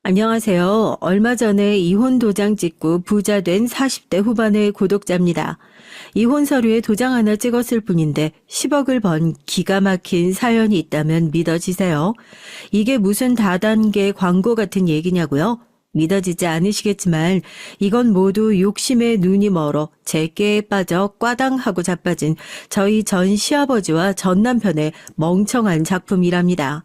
안녕하세요. 얼마 전에 이혼 도장 찍고 부자 된 40대 후반의 구독자입니다. 이혼 서류에 도장 하나 찍었을 뿐인데 10억을 번 기가 막힌 사연이 있다면 믿어지세요? 이게 무슨 다단계 광고 같은 얘기냐고요? 믿어지지 않으시겠지만 이건 모두 욕심에 눈이 멀어 제깨에 빠져 꽈당하고 자빠진 저희 전 시아버지와 전 남편의 멍청한 작품이랍니다.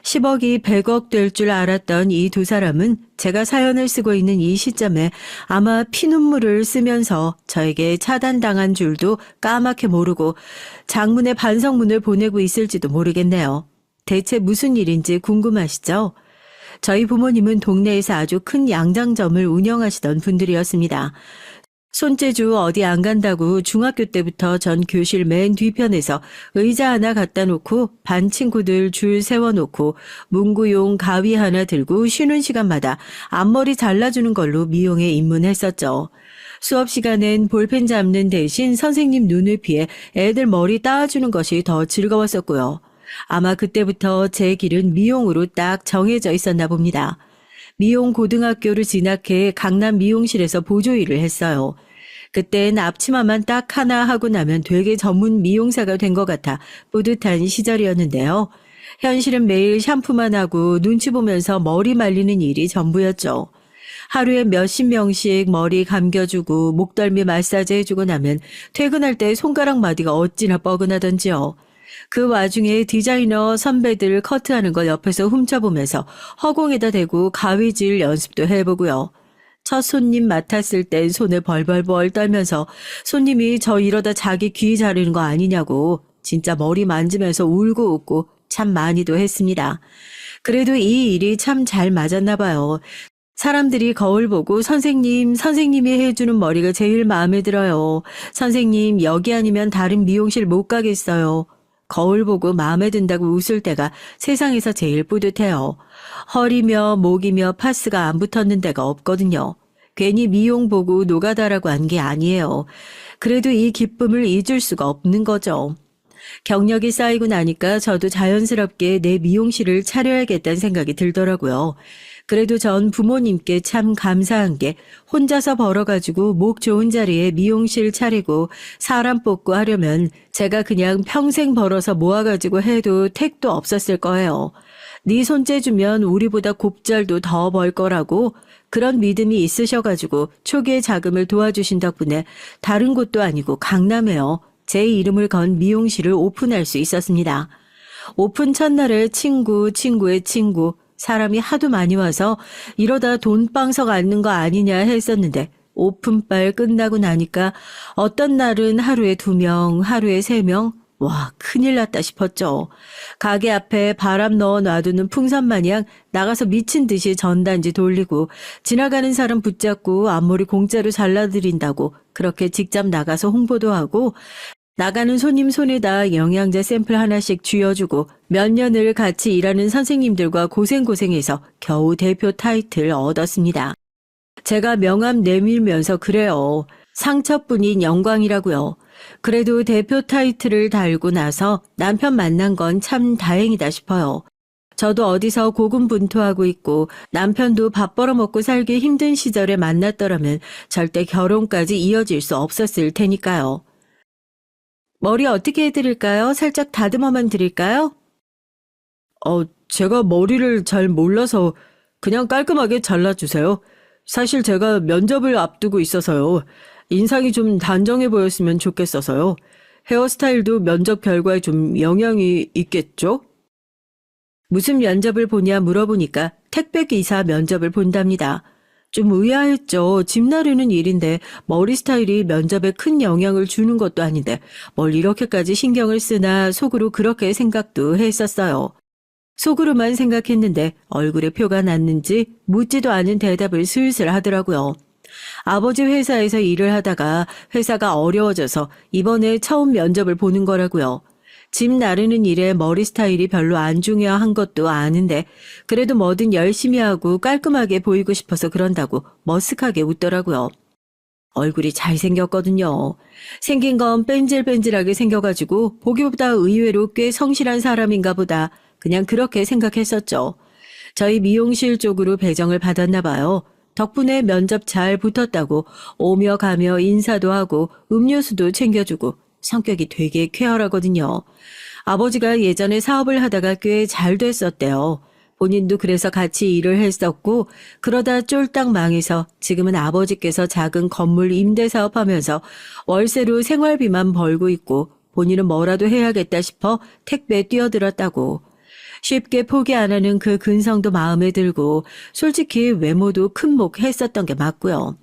10억이 100억 될 줄 알았던 이 두 사람은 제가 사연을 쓰고 있는 이 시점에 아마 피눈물을 쓰면서 저에게 차단당한 줄도 까맣게 모르고 장문의 반성문을 보내고 있을지도 모르겠네요. 대체 무슨 일인지 궁금하시죠? 저희 부모님은 동네에서 아주 큰 양장점을 운영하시던 분들이었습니다. 손재주 어디 안 간다고 중학교 때부터 전 교실 맨 뒤편에서 의자 하나 갖다 놓고 반 친구들 줄 세워놓고 문구용 가위 하나 들고 쉬는 시간마다 앞머리 잘라주는 걸로 미용에 입문했었죠. 수업 시간엔 볼펜 잡는 대신 선생님 눈을 피해 애들 머리 따주는 것이 더 즐거웠었고요. 아마 그때부터 제 길은 미용으로 딱 정해져 있었나 봅니다. 미용 고등학교를 진학해 강남 미용실에서 보조 일을 했어요. 그땐 앞치마만 딱 하나 하고 나면 되게 전문 미용사가 된 것 같아 뿌듯한 시절이었는데요. 현실은 매일 샴푸만 하고 눈치 보면서 머리 말리는 일이 전부였죠. 하루에 몇십 명씩 머리 감겨주고 목덜미 마사지 해주고 나면 퇴근할 때 손가락 마디가 어찌나 뻐근하던지요. 그 와중에 디자이너 선배들 커트하는 걸 옆에서 훔쳐보면서 허공에다 대고 가위질 연습도 해보고요. 첫 손님 맡았을 땐 손을 벌벌벌 떨면서 손님이 저 이러다 자기 귀 자르는 거 아니냐고 진짜 머리 만지면서 울고 웃고 참 많이도 했습니다. 그래도 이 일이 참 잘 맞았나 봐요. 사람들이 거울 보고 선생님이 해주는 머리가 제일 마음에 들어요. 선생님, 여기 아니면 다른 미용실 못 가겠어요. 거울 보고 마음에 든다고 웃을 때가 세상에서 제일 뿌듯해요. 허리며 목이며 파스가 안 붙었는 데가 없거든요. 괜히 미용 보고 노가다라고 한 게 아니에요. 그래도 이 기쁨을 잊을 수가 없는 거죠. 경력이 쌓이고 나니까 저도 자연스럽게 내 미용실을 차려야겠다는 생각이 들더라고요. 그래도 전 부모님께 참 감사한 게 혼자서 벌어가지고 목 좋은 자리에 미용실 차리고 사람 뽑고 하려면 제가 그냥 평생 벌어서 모아가지고 해도 택도 없었을 거예요. 네 손재 주면 우리보다 곱절도 더 벌 거라고 그런 믿음이 있으셔가지고 초기에 자금을 도와주신 덕분에 다른 곳도 아니고 강남에요. 제 이름을 건 미용실을 오픈할 수 있었습니다. 오픈 첫날에 친구의 친구, 사람이 하도 많이 와서 이러다 돈방석 앉는 거 아니냐 했었는데 오픈빨 끝나고 나니까 어떤 날은 하루에 2명, 하루에 3명, 와 큰일 났다 싶었죠. 가게 앞에 바람 넣어 놔두는 풍선 마냥 나가서 미친 듯이 전단지 돌리고 지나가는 사람 붙잡고 앞머리 공짜로 잘라드린다고 그렇게 직접 나가서 홍보도 하고 나가는 손님 손에다 영양제 샘플 하나씩 쥐어주고 몇 년을 같이 일하는 선생님들과 고생해서 겨우 대표 타이틀 얻었습니다. 제가 명함 내밀면서 그래요. 상처뿐인 영광이라고요. 그래도 대표 타이틀을 달고 나서 남편 만난 건 참 다행이다 싶어요. 저도 어디서 고군분투하고 있고 남편도 밥 벌어먹고 살기 힘든 시절에 만났더라면 절대 결혼까지 이어질 수 없었을 테니까요. 머리 어떻게 해드릴까요? 살짝 다듬어만 드릴까요? 제가 머리를 잘 몰라서 그냥 깔끔하게 잘라주세요. 사실 제가 면접을 앞두고 있어서요. 인상이 좀 단정해 보였으면 좋겠어서요. 헤어스타일도 면접 결과에 좀 영향이 있겠죠? 무슨 면접을 보냐 물어보니까 택배기사 면접을 본답니다. 좀 의아했죠. 집 나르는 일인데 머리 스타일이 면접에 큰 영향을 주는 것도 아닌데 뭘 이렇게까지 신경을 쓰나 속으로 그렇게 생각도 했었어요. 속으로만 생각했는데 얼굴에 표가 났는지 묻지도 않은 대답을 슬슬 하더라고요. 아버지 회사에서 일을 하다가 회사가 어려워져서 이번에 처음 면접을 보는 거라고요. 집 나르는 일에 머리 스타일이 별로 안 중요한 것도 아는데 그래도 뭐든 열심히 하고 깔끔하게 보이고 싶어서 그런다고 머쓱하게 웃더라고요. 얼굴이 잘생겼거든요. 생긴 건 뺀질뺀질하게 생겨가지고 보기보다 의외로 꽤 성실한 사람인가 보다 그냥 그렇게 생각했었죠. 저희 미용실 쪽으로 배정을 받았나 봐요. 덕분에 면접 잘 붙었다고 오며 가며 인사도 하고 음료수도 챙겨주고 성격이 되게 쾌활하거든요. 아버지가 예전에 사업을 하다가 꽤 잘 됐었대요. 본인도 그래서 같이 일을 했었고 그러다 쫄딱 망해서 지금은 아버지께서 작은 건물 임대 사업하면서 월세로 생활비만 벌고 있고 본인은 뭐라도 해야겠다 싶어 택배에 뛰어들었다고. 쉽게 포기 안 하는 그 근성도 마음에 들고 솔직히 외모도 큰몫했었던 게 맞고요.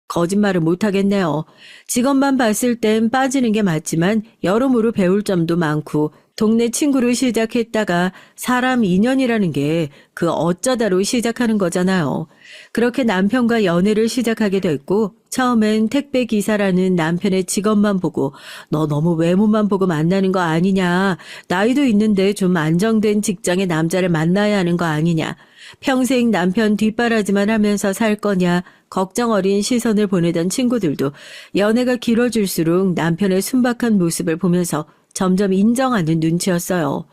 거짓말을 못하겠네요. 직업만 봤을 땐 빠지는 게 맞지만 여러모로 배울 점도 많고 동네 친구로 시작했다가 사람 인연이라는 게 그 어쩌다로 시작하는 거잖아요. 그렇게 남편과 연애를 시작하게 됐고 처음엔 택배 기사라는 남편의 직업만 보고 너 너무 외모만 보고 만나는 거 아니냐. 나이도 있는데 좀 안정된 직장의 남자를 만나야 하는 거 아니냐. 평생 남편 뒷바라지만 하면서 살 거냐. 걱정 어린 시선을 보내던 친구들도 연애가 길어질수록 남편의 순박한 모습을 보면서 점점 인정하는 눈치였어요.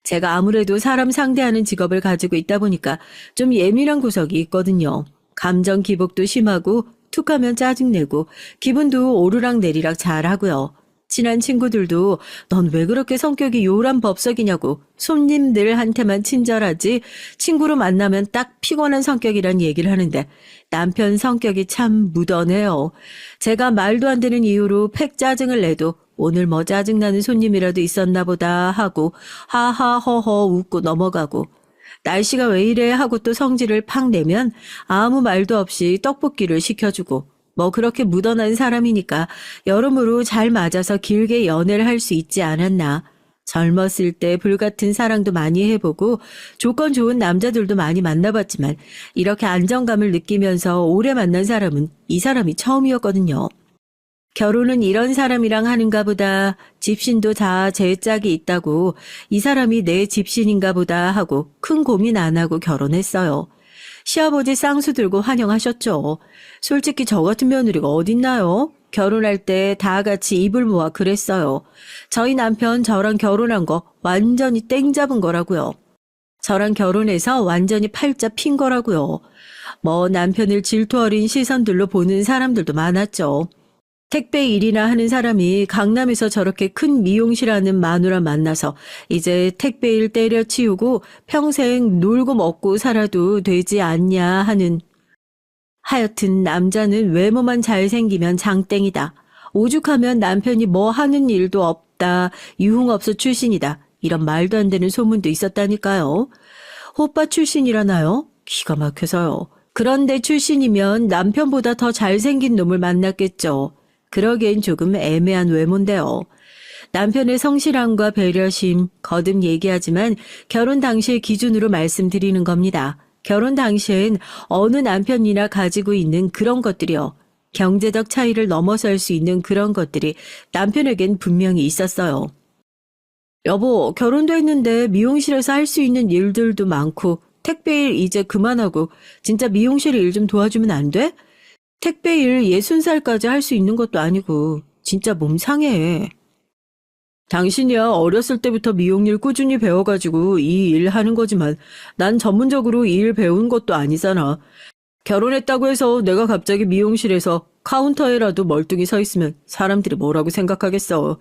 제가 아무래도 사람 상대하는 직업을 가지고 있다 보니까 좀 예민한 구석이 있거든요. 감정 기복도 심하고 툭하면 짜증내고 기분도 오르락내리락 잘하고요. 친한 친구들도 넌 왜 그렇게 성격이 요란 법석이냐고 손님들한테만 친절하지 친구로 만나면 딱 피곤한 성격이란 얘기를 하는데 남편 성격이 참 무던해요. 제가 말도 안 되는 이유로 팩 짜증을 내도 오늘 뭐 짜증나는 손님이라도 있었나 보다 하고 하하 허허 웃고 넘어가고 날씨가 왜 이래 하고 또 성질을 팍 내면 아무 말도 없이 떡볶이를 시켜주고 뭐 그렇게 무던한 사람이니까 여러모로 잘 맞아서 길게 연애를 할 수 있지 않았나. 젊었을 때 불같은 사랑도 많이 해보고 조건 좋은 남자들도 많이 만나봤지만 이렇게 안정감을 느끼면서 오래 만난 사람은 이 사람이 처음이었거든요. 결혼은 이런 사람이랑 하는가 보다. 집신도 다 제 짝이 있다고 이 사람이 내 집신인가 보다 하고 큰 고민 안 하고 결혼했어요. 시아버지 쌍수 들고 환영하셨죠. 솔직히 저 같은 며느리가 어딨나요? 결혼할 때 다 같이 입을 모아 그랬어요. 저희 남편 저랑 결혼한 거 완전히 땡 잡은 거라고요. 저랑 결혼해서 완전히 팔자 핀 거라고요. 뭐 남편을 질투 어린 시선들로 보는 사람들도 많았죠. 택배 일이나 하는 사람이 강남에서 저렇게 큰 미용실 하는 마누라 만나서 이제 택배 일 때려치우고 평생 놀고 먹고 살아도 되지 않냐 하는. 하여튼 남자는 외모만 잘생기면 장땡이다. 오죽하면 남편이 뭐 하는 일도 없다. 유흥업소 출신이다. 이런 말도 안 되는 소문도 있었다니까요. 호빠 출신이라나요? 기가 막혀서요. 그런데 출신이면 남편보다 더 잘생긴 놈을 만났겠죠. 그러기엔 조금 애매한 외모인데요. 남편의 성실함과 배려심, 거듭 얘기하지만 결혼 당시의 기준으로 말씀드리는 겁니다. 결혼 당시엔 어느 남편이나 가지고 있는 그런 것들이요. 경제적 차이를 넘어설 수 있는 그런 것들이 남편에겐 분명히 있었어요. 여보, 결혼도 했는데 미용실에서 할 수 있는 일들도 많고 택배 일 이제 그만하고 진짜 미용실 일 좀 도와주면 안 돼? 택배 일 60살까지 할 수 있는 것도 아니고 진짜 몸 상해. 당신이야 어렸을 때부터 미용일 꾸준히 배워가지고 이 일 하는 거지만 난 전문적으로 이 일 배운 것도 아니잖아. 결혼했다고 해서 내가 갑자기 미용실에서 카운터에라도 멀뚱히 서 있으면 사람들이 뭐라고 생각하겠어.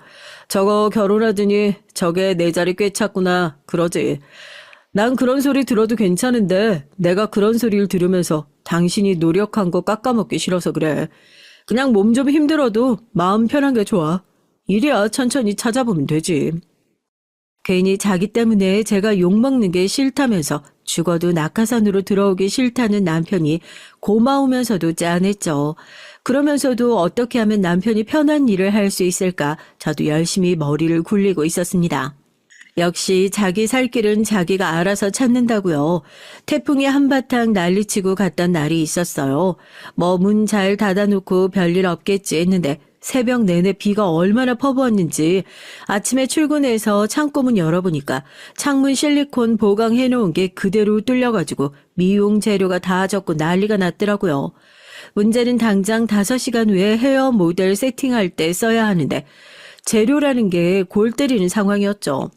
저거 결혼하더니 저게 내 자리 꿰찼구나 그러지. 난 그런 소리 들어도 괜찮은데 내가 그런 소리를 들으면서 당신이 노력한 거 깎아먹기 싫어서 그래. 그냥 몸 좀 힘들어도 마음 편한 게 좋아. 일이야 천천히 찾아보면 되지. 괜히 자기 때문에 제가 욕먹는 게 싫다면서 죽어도 낙하산으로 들어오기 싫다는 남편이 고마우면서도 짠했죠. 그러면서도 어떻게 하면 남편이 편한 일을 할 수 있을까 저도 열심히 머리를 굴리고 있었습니다. 역시 자기 살 길은 자기가 알아서 찾는다고요. 태풍이 한바탕 난리치고 갔던 날이 있었어요. 뭐 문 잘 닫아놓고 별일 없겠지 했는데 새벽 내내 비가 얼마나 퍼부었는지 아침에 출근해서 창고문 열어보니까 창문 실리콘 보강해놓은 게 그대로 뚫려가지고 미용 재료가 다 젖고 난리가 났더라고요. 문제는 당장 5시간 후에 헤어 모델 세팅할 때 써야 하는데 재료라는 게 골 때리는 상황이었죠.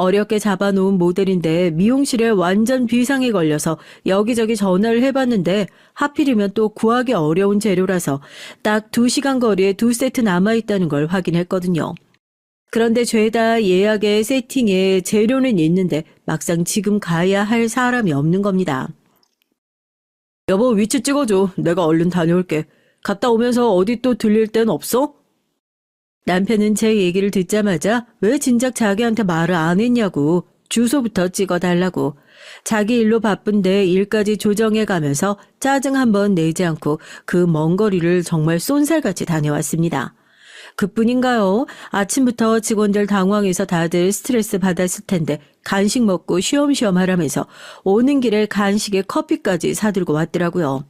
어렵게 잡아놓은 모델인데 미용실에 완전 비상이 걸려서 여기저기 전화를 해봤는데 하필이면 또 구하기 어려운 재료라서 딱 2시간 거리에 2세트 남아있다는 걸 확인했거든요. 그런데 죄다 예약에 세팅에 재료는 있는데 막상 지금 가야 할 사람이 없는 겁니다. 여보, 위치 찍어줘. 내가 얼른 다녀올게. 갔다 오면서 어디 또 들릴 땐 없어? 남편은 제 얘기를 듣자마자 왜 진작 자기한테 말을 안 했냐고 주소부터 찍어달라고 자기 일로 바쁜데 일까지 조정해가면서 짜증 한번 내지 않고 그 먼 거리를 정말 쏜살같이 다녀왔습니다. 그뿐인가요? 아침부터 직원들 당황해서 다들 스트레스 받았을 텐데 간식 먹고 쉬엄쉬엄 하라면서 오는 길에 간식에 커피까지 사들고 왔더라고요.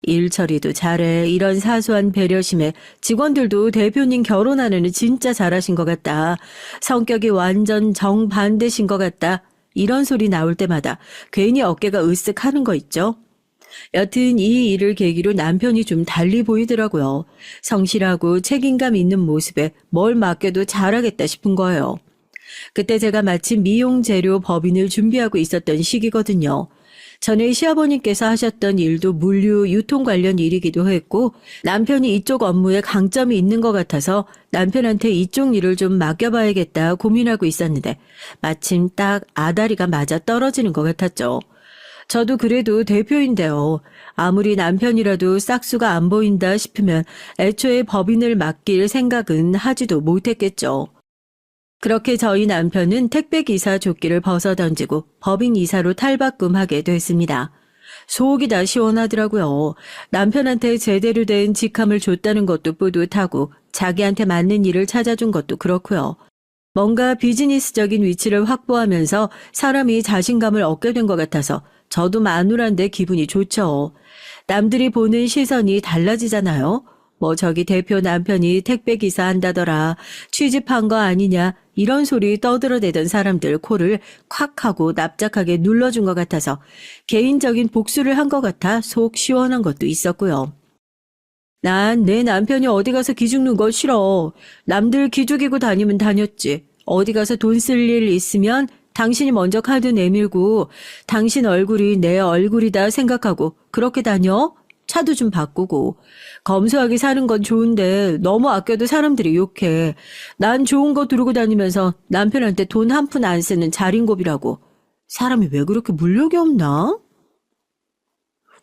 일 처리도 잘해. 이런 사소한 배려심에 직원들도 대표님 결혼하느니 진짜 잘하신 것 같다. 성격이 완전 정반대신 것 같다. 이런 소리 나올 때마다 괜히 어깨가 으쓱하는 거 있죠. 여튼 이 일을 계기로 남편이 좀 달리 보이더라고요. 성실하고 책임감 있는 모습에 뭘 맡겨도 잘하겠다 싶은 거예요. 그때 제가 마침 미용 재료 법인을 준비하고 있었던 시기거든요. 전에 시아버님께서 하셨던 일도 물류, 유통 관련 일이기도 했고 남편이 이쪽 업무에 강점이 있는 것 같아서 남편한테 이쪽 일을 좀 맡겨봐야겠다 고민하고 있었는데 마침 딱 아다리가 맞아 떨어지는 것 같았죠. 저도 그래도 대표인데요. 아무리 남편이라도 싹수가 안 보인다 싶으면 애초에 법인을 맡길 생각은 하지도 못했겠죠. 그렇게 저희 남편은 택배기사 조끼를 벗어던지고 법인 이사로 탈바꿈하게 됐습니다. 속이 다 시원하더라고요. 남편한테 제대로 된 직함을 줬다는 것도 뿌듯하고 자기한테 맞는 일을 찾아준 것도 그렇고요. 뭔가 비즈니스적인 위치를 확보하면서 사람이 자신감을 얻게 된 것 같아서 저도 마누라인데 기분이 좋죠. 남들이 보는 시선이 달라지잖아요. 뭐 저기 대표 남편이 택배기사 한다더라. 취직한 거 아니냐. 이런 소리 떠들어대던 사람들 코를 콱 하고 납작하게 눌러준 것 같아서 개인적인 복수를 한 것 같아 속 시원한 것도 있었고요. 난 내 남편이 어디 가서 기죽는 거 싫어. 남들 기죽이고 다니면 다녔지. 어디 가서 돈 쓸 일 있으면 당신이 먼저 카드 내밀고 당신 얼굴이 내 얼굴이다 생각하고 그렇게 다녀? 차도 좀 바꾸고. 검소하게 사는 건 좋은데 너무 아껴도 사람들이 욕해. 난 좋은 거 두르고 다니면서 남편한테 돈 한 푼 안 쓰는 자린고비라고. 사람이 왜 그렇게 물욕이 없나?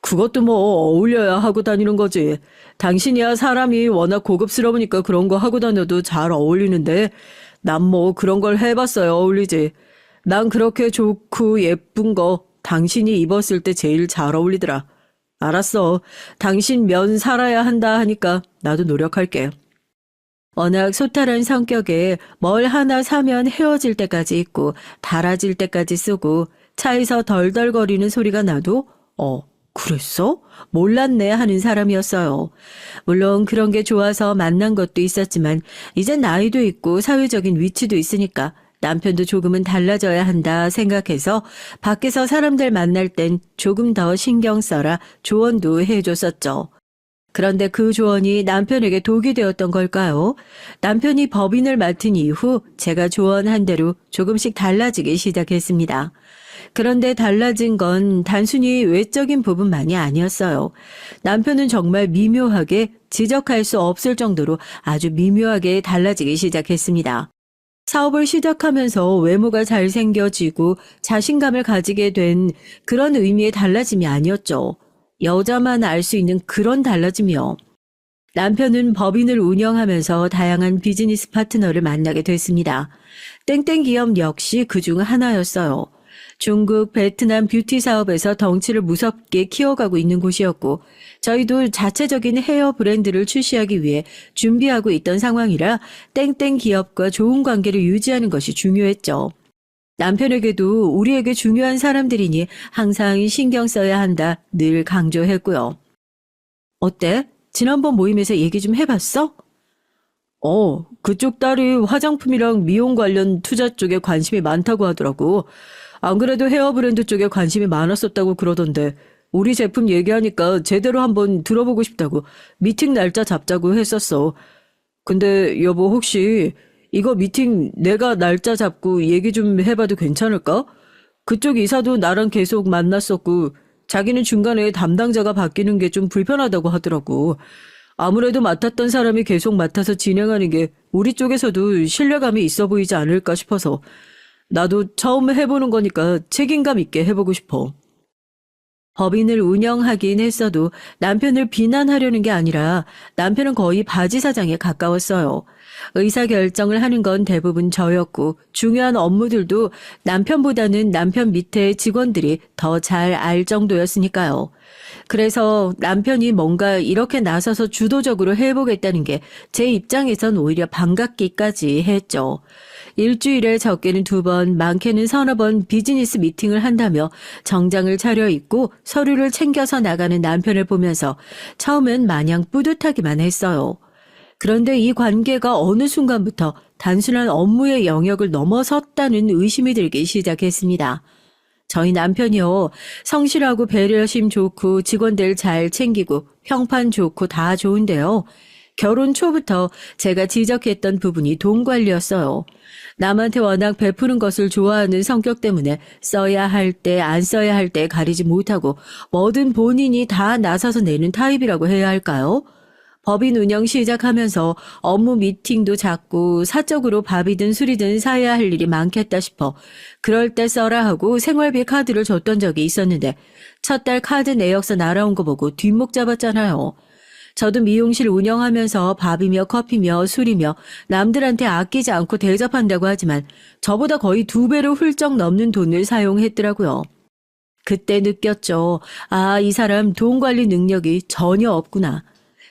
그것도 뭐 어울려야 하고 다니는 거지. 당신이야 사람이 워낙 고급스러우니까 그런 거 하고 다녀도 잘 어울리는데 난 뭐 그런 걸 해봤어야 어울리지. 난 그렇게 좋고 예쁜 거 당신이 입었을 때 제일 잘 어울리더라. 알았어. 당신 면 살아야 한다 하니까 나도 노력할게. 워낙 소탈한 성격에 뭘 하나 사면 헤어질 때까지 입고 달아질 때까지 쓰고 차에서 덜덜거리는 소리가 나도 그랬어? 몰랐네 하는 사람이었어요. 물론 그런 게 좋아서 만난 것도 있었지만 이젠 나이도 있고 사회적인 위치도 있으니까 남편도 조금은 달라져야 한다 생각해서 밖에서 사람들 만날 땐 조금 더 신경 써라 조언도 해줬었죠. 그런데 그 조언이 남편에게 독이 되었던 걸까요? 남편이 법인을 맡은 이후 제가 조언한 대로 조금씩 달라지기 시작했습니다. 그런데 달라진 건 단순히 외적인 부분만이 아니었어요. 남편은 정말 미묘하게 지적할 수 없을 정도로 아주 미묘하게 달라지기 시작했습니다. 사업을 시작하면서 외모가 잘생겨지고 자신감을 가지게 된 그런 의미의 달라짐이 아니었죠. 여자만 알 수 있는 그런 달라짐이요. 남편은 법인을 운영하면서 다양한 비즈니스 파트너를 만나게 됐습니다. 땡땡 기업 역시 그중 하나였어요. 중국, 베트남 뷰티 사업에서 덩치를 무섭게 키워가고 있는 곳이었고 저희도 자체적인 헤어 브랜드를 출시하기 위해 준비하고 있던 상황이라 땡땡 기업과 좋은 관계를 유지하는 것이 중요했죠. 남편에게도 우리에게 중요한 사람들이니 항상 신경 써야 한다 늘 강조했고요. 어때? 지난번 모임에서 얘기 좀 해봤어? 그쪽 딸이 화장품이랑 미용 관련 투자 쪽에 관심이 많다고 하더라고. 안 그래도 헤어 브랜드 쪽에 관심이 많았었다고 그러던데 우리 제품 얘기하니까 제대로 한번 들어보고 싶다고 미팅 날짜 잡자고 했었어. 근데 여보 혹시 이거 미팅 내가 날짜 잡고 얘기 좀 해봐도 괜찮을까? 그쪽 이사도 나랑 계속 만났었고 자기는 중간에 담당자가 바뀌는 게 좀 불편하다고 하더라고. 아무래도 맡았던 사람이 계속 맡아서 진행하는 게 우리 쪽에서도 신뢰감이 있어 보이지 않을까 싶어서 나도 처음 해보는 거니까 책임감 있게 해보고 싶어. 법인을 운영하긴 했어도 남편을 비난하려는 게 아니라 남편은 거의 바지 사장에 가까웠어요. 의사결정을 하는 건 대부분 저였고 중요한 업무들도 남편보다는 남편 밑에 직원들이 더 잘 알 정도였으니까요. 그래서 남편이 뭔가 이렇게 나서서 주도적으로 해보겠다는 게 제 입장에선 오히려 반갑기까지 했죠. 일주일에 적게는 2번, 많게는 서너 번 비즈니스 미팅을 한다며 정장을 차려입고 서류를 챙겨서 나가는 남편을 보면서 처음엔 마냥 뿌듯하기만 했어요. 그런데 이 관계가 어느 순간부터 단순한 업무의 영역을 넘어섰다는 의심이 들기 시작했습니다. 저희 남편이요. 성실하고 배려심 좋고 직원들 잘 챙기고 평판 좋고 다 좋은데요. 결혼 초부터 제가 지적했던 부분이 돈 관리였어요. 남한테 워낙 베푸는 것을 좋아하는 성격 때문에 써야 할 때, 안 써야 할 때 가리지 못하고 뭐든 본인이 다 나서서 내는 타입이라고 해야 할까요? 법인 운영 시작하면서 업무 미팅도 작고 사적으로 밥이든 술이든 사야 할 일이 많겠다 싶어 그럴 때 써라 하고 생활비 카드를 줬던 적이 있었는데 첫 달 카드 내역서 날아온 거 보고 뒷목 잡았잖아요. 저도 미용실 운영하면서 밥이며 커피며 술이며 남들한테 아끼지 않고 대접한다고 하지만 저보다 거의 2배로 훌쩍 넘는 돈을 사용했더라고요. 그때 느꼈죠. 아, 이 사람 돈 관리 능력이 전혀 없구나.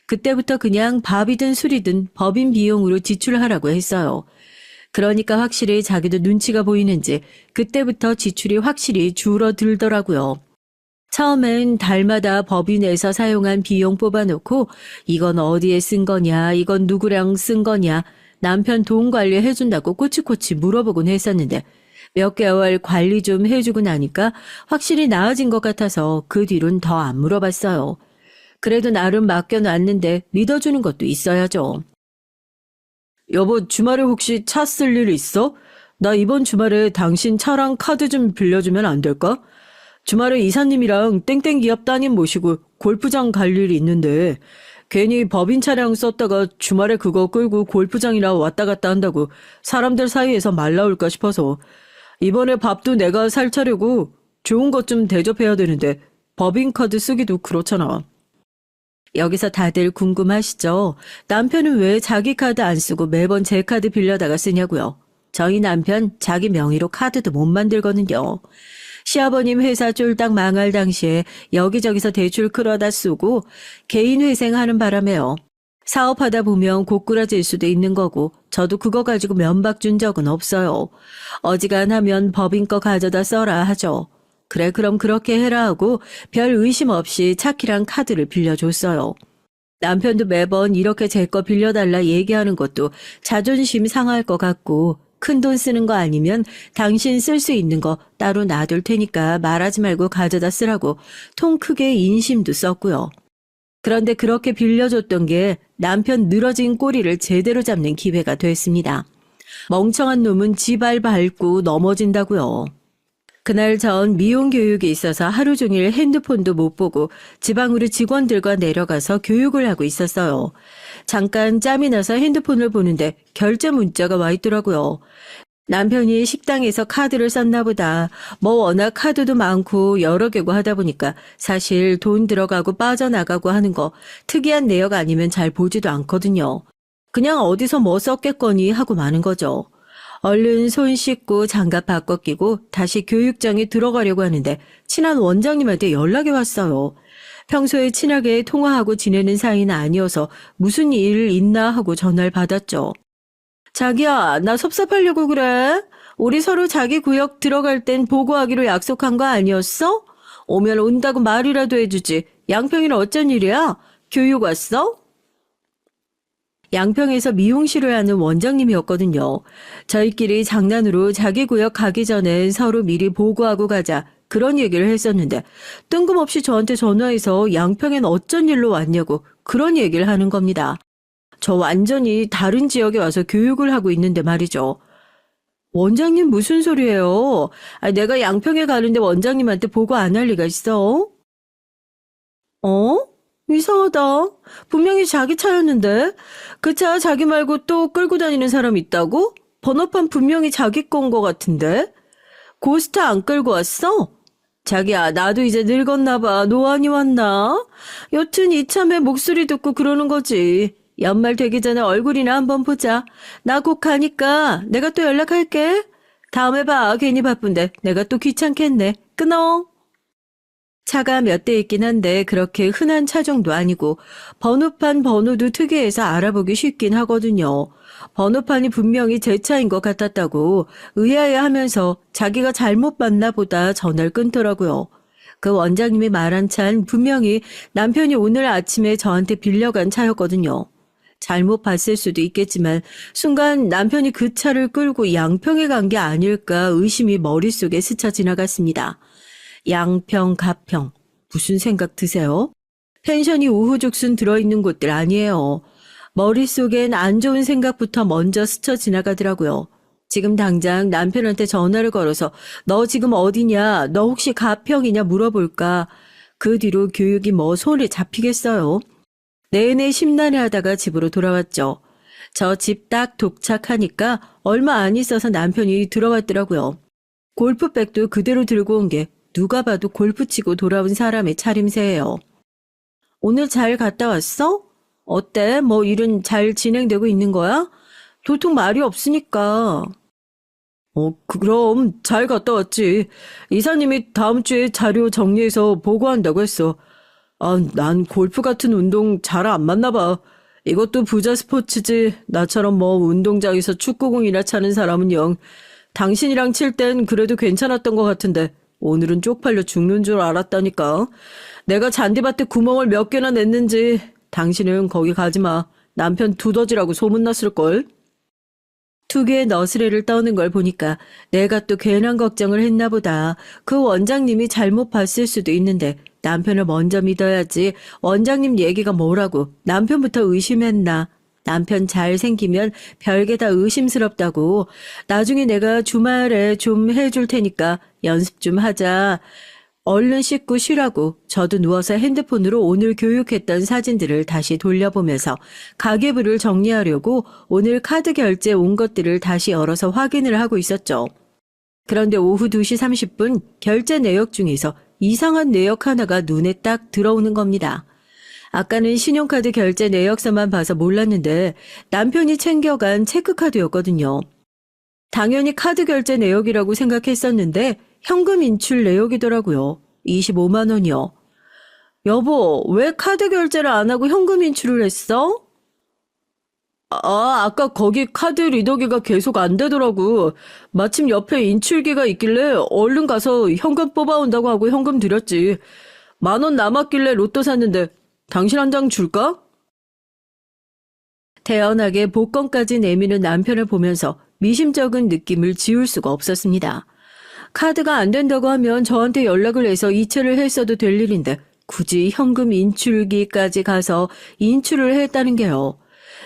그때부터 그냥 밥이든 술이든 법인 비용으로 지출하라고 했어요. 그러니까 확실히 자기도 눈치가 보이는지 그때부터 지출이 확실히 줄어들더라고요. 처음엔 달마다 법인에서 사용한 비용 뽑아놓고 이건 어디에 쓴 거냐, 이건 누구랑 쓴 거냐, 남편 돈 관리 해준다고 꼬치꼬치 물어보곤 했었는데 몇 개월 관리 좀 해주고 나니까 확실히 나아진 것 같아서 그 뒤론 더 안 물어봤어요. 그래도 나름 맡겨놨는데 믿어주는 것도 있어야죠. 여보, 주말에 혹시 차 쓸 일 있어? 나 이번 주말에 당신 차랑 카드 좀 빌려주면 안 될까? 주말에 이사님이랑 땡땡 기업 따님 모시고 골프장 갈 일이 있는데 괜히 법인 차량 썼다가 주말에 그거 끌고 골프장이나 왔다 갔다 한다고 사람들 사이에서 말 나올까 싶어서 이번에 밥도 내가 살 차려고 좋은 것 좀 대접해야 되는데 법인 카드 쓰기도 그렇잖아. 여기서 다들 궁금하시죠? 남편은 왜 자기 카드 안 쓰고 매번 제 카드 빌려다가 쓰냐고요. 저희 남편 자기 명의로 카드도 못 만들거든요. 시아버님 회사 쫄딱 망할 당시에 여기저기서 대출 끌어다 쓰고 개인 회생하는 바람에요. 사업하다 보면 고꾸라질 수도 있는 거고 저도 그거 가지고 면박 준 적은 없어요. 어지간하면 법인 거 가져다 써라 하죠. 그래 그럼 그렇게 해라 하고 별 의심 없이 차키랑 카드를 빌려줬어요. 남편도 매번 이렇게 제 거 빌려달라 얘기하는 것도 자존심 상할 것 같고 큰돈 쓰는 거 아니면 당신 쓸 수 있는 거 따로 놔둘 테니까 말하지 말고 가져다 쓰라고 통 크게 인심도 썼고요. 그런데 그렇게 빌려줬던 게 남편 늘어진 꼬리를 제대로 잡는 기회가 됐습니다. 멍청한 놈은 지발 밟고 넘어진다고요. 그날 전 미용 교육이 있어서 하루 종일 핸드폰도 못 보고 지방으로 직원들과 내려가서 교육을 하고 있었어요. 잠깐 짬이 나서 핸드폰을 보는데 결제 문자가 와 있더라고요. 남편이 식당에서 카드를 썼나 보다. 뭐 워낙 카드도 많고 여러 개고 하다 보니까 사실 돈 들어가고 빠져나가고 하는 거 특이한 내역 아니면 잘 보지도 않거든요. 그냥 어디서 뭐 썼겠거니 하고 마는 거죠. 얼른 손 씻고 장갑 바꿔 끼고 다시 교육장에 들어가려고 하는데 친한 원장님한테 연락이 왔어요. 평소에 친하게 통화하고 지내는 사이는 아니어서 무슨 일 있나 하고 전화를 받았죠. 자기야, 나 섭섭하려고 그래? 우리 서로 자기 구역 들어갈 땐 보고하기로 약속한 거 아니었어? 오면 온다고 말이라도 해주지. 양평이는 어쩐 일이야? 교육 왔어? 양평에서 미용실을 하는 원장님이었거든요. 저희끼리 장난으로 자기 구역 가기 전에 서로 미리 보고하고 가자. 그런 얘기를 했었는데 뜬금없이 저한테 전화해서 양평엔 어쩐 일로 왔냐고 그런 얘기를 하는 겁니다. 저 완전히 다른 지역에 와서 교육을 하고 있는데 말이죠. 원장님 무슨 소리예요? 내가 양평에 가는데 원장님한테 보고 안 할 리가 있어? 어? 이상하다. 분명히 자기 차였는데 그 차 자기 말고 또 끌고 다니는 사람 있다고? 번호판 분명히 자기 건 거 같은데? 고스타 안 끌고 왔어? 자기야, 나도 이제 늙었나 봐. 노안이 왔나? 여튼 이참에 목소리 듣고 그러는 거지. 연말 되기 전에 얼굴이나 한번 보자. 나 곧 가니까 내가 또 연락할게. 다음에 봐. 괜히 바쁜데 내가 또 귀찮겠네. 끊어. 차가 몇 대 있긴 한데 그렇게 흔한 차종도 아니고 번호판 번호도 특이해서 알아보기 쉽긴 하거든요. 번호판이 분명히 제 차인 것 같았다고 의아해하면서 자기가 잘못 봤나 보다 전화를 끊더라고요. 그 원장님이 말한 차는 분명히 남편이 오늘 아침에 저한테 빌려간 차였거든요. 잘못 봤을 수도 있겠지만 순간 남편이 그 차를 끌고 양평에 간 게 아닐까 의심이 머릿속에 스쳐 지나갔습니다. 양평, 가평. 무슨 생각 드세요? 펜션이 우후죽순 들어있는 곳들 아니에요. 머릿속엔 안 좋은 생각부터 먼저 스쳐 지나가더라고요. 지금 당장 남편한테 전화를 걸어서 너 지금 어디냐? 너 혹시 가평이냐 물어볼까? 그 뒤로 교육이 뭐 손에 잡히겠어요. 내내 심란해하다가 집으로 돌아왔죠. 저 집 딱 도착하니까 얼마 안 있어서 남편이 들어왔더라고요. 골프백도 그대로 들고 온 게 누가 봐도 골프 치고 돌아온 사람의 차림새예요. 오늘 잘 갔다 왔어? 어때? 뭐 일은 잘 진행되고 있는 거야? 도통 말이 없으니까. 그럼 잘 갔다 왔지. 이사님이 다음 주에 자료 정리해서 보고한다고 했어. 난 골프 같은 운동 잘 안 맞나 봐. 이것도 부자 스포츠지. 나처럼 뭐 운동장에서 축구공이나 차는 사람은 영. 당신이랑 칠 땐 그래도 괜찮았던 것 같은데 오늘은 쪽팔려 죽는 줄 알았다니까. 내가 잔디밭에 구멍을 몇 개나 냈는지. 당신은 거기 가지 마. 남편 두더지라고 소문났을걸. 투기의 너스레를 떠는 걸 보니까 내가 또 괜한 걱정을 했나 보다. 그 원장님이 잘못 봤을 수도 있는데 남편을 먼저 믿어야지. 원장님 얘기가 뭐라고 남편부터 의심했나. 남편 잘 생기면 별게 다 의심스럽다고. 나중에 내가 주말에 좀 해줄 테니까 연습 좀 하자. 얼른 씻고 쉬라고 저도 누워서 핸드폰으로 오늘 교육했던 사진들을 다시 돌려보면서 가계부를 정리하려고 오늘 카드 결제 온 것들을 다시 열어서 확인을 하고 있었죠. 그런데 오후 2시 30분 결제 내역 중에서 이상한 내역 하나가 눈에 딱 들어오는 겁니다. 아까는 신용카드 결제 내역서만 봐서 몰랐는데 남편이 챙겨간 체크카드였거든요. 당연히 카드 결제 내역이라고 생각했었는데 현금 인출 내역이더라고요. 25만 원이요. 여보, 왜 카드 결제를 안 하고 현금 인출을 했어? 아까 거기 카드 리더기가 계속 안 되더라고. 마침 옆에 인출기가 있길래 얼른 가서 현금 뽑아온다고 하고 현금 드렸지. 10,000원 남았길래 로또 샀는데 당신 한 장 줄까? 태연하게 복권까지 내미는 남편을 보면서 미심쩍은 느낌을 지울 수가 없었습니다. 카드가 안 된다고 하면 저한테 연락을 해서 이체를 했어도 될 일인데 굳이 현금 인출기까지 가서 인출을 했다는 게요.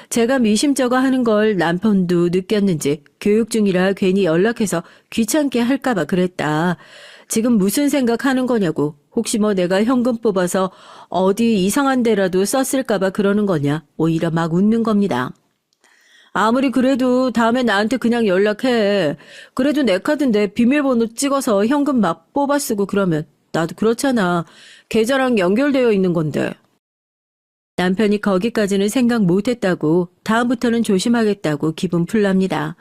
제가 미심쩍어 하는 걸 남편도 느꼈는지 교육 중이라 괜히 연락해서 귀찮게 할까봐 그랬다. 지금 무슨 생각하는 거냐고. 혹시 뭐 내가 현금 뽑아서 어디 이상한 데라도 썼을까봐 그러는 거냐. 오히려 막 웃는 겁니다. 아무리 그래도 다음에 나한테 그냥 연락해. 그래도 내 카드인데 비밀번호 찍어서 현금 막 뽑아 쓰고 그러면 나도 그렇잖아. 계좌랑 연결되어 있는 건데. 남편이 거기까지는 생각 못했다고 다음부터는 조심하겠다고 기분 풀랍니다.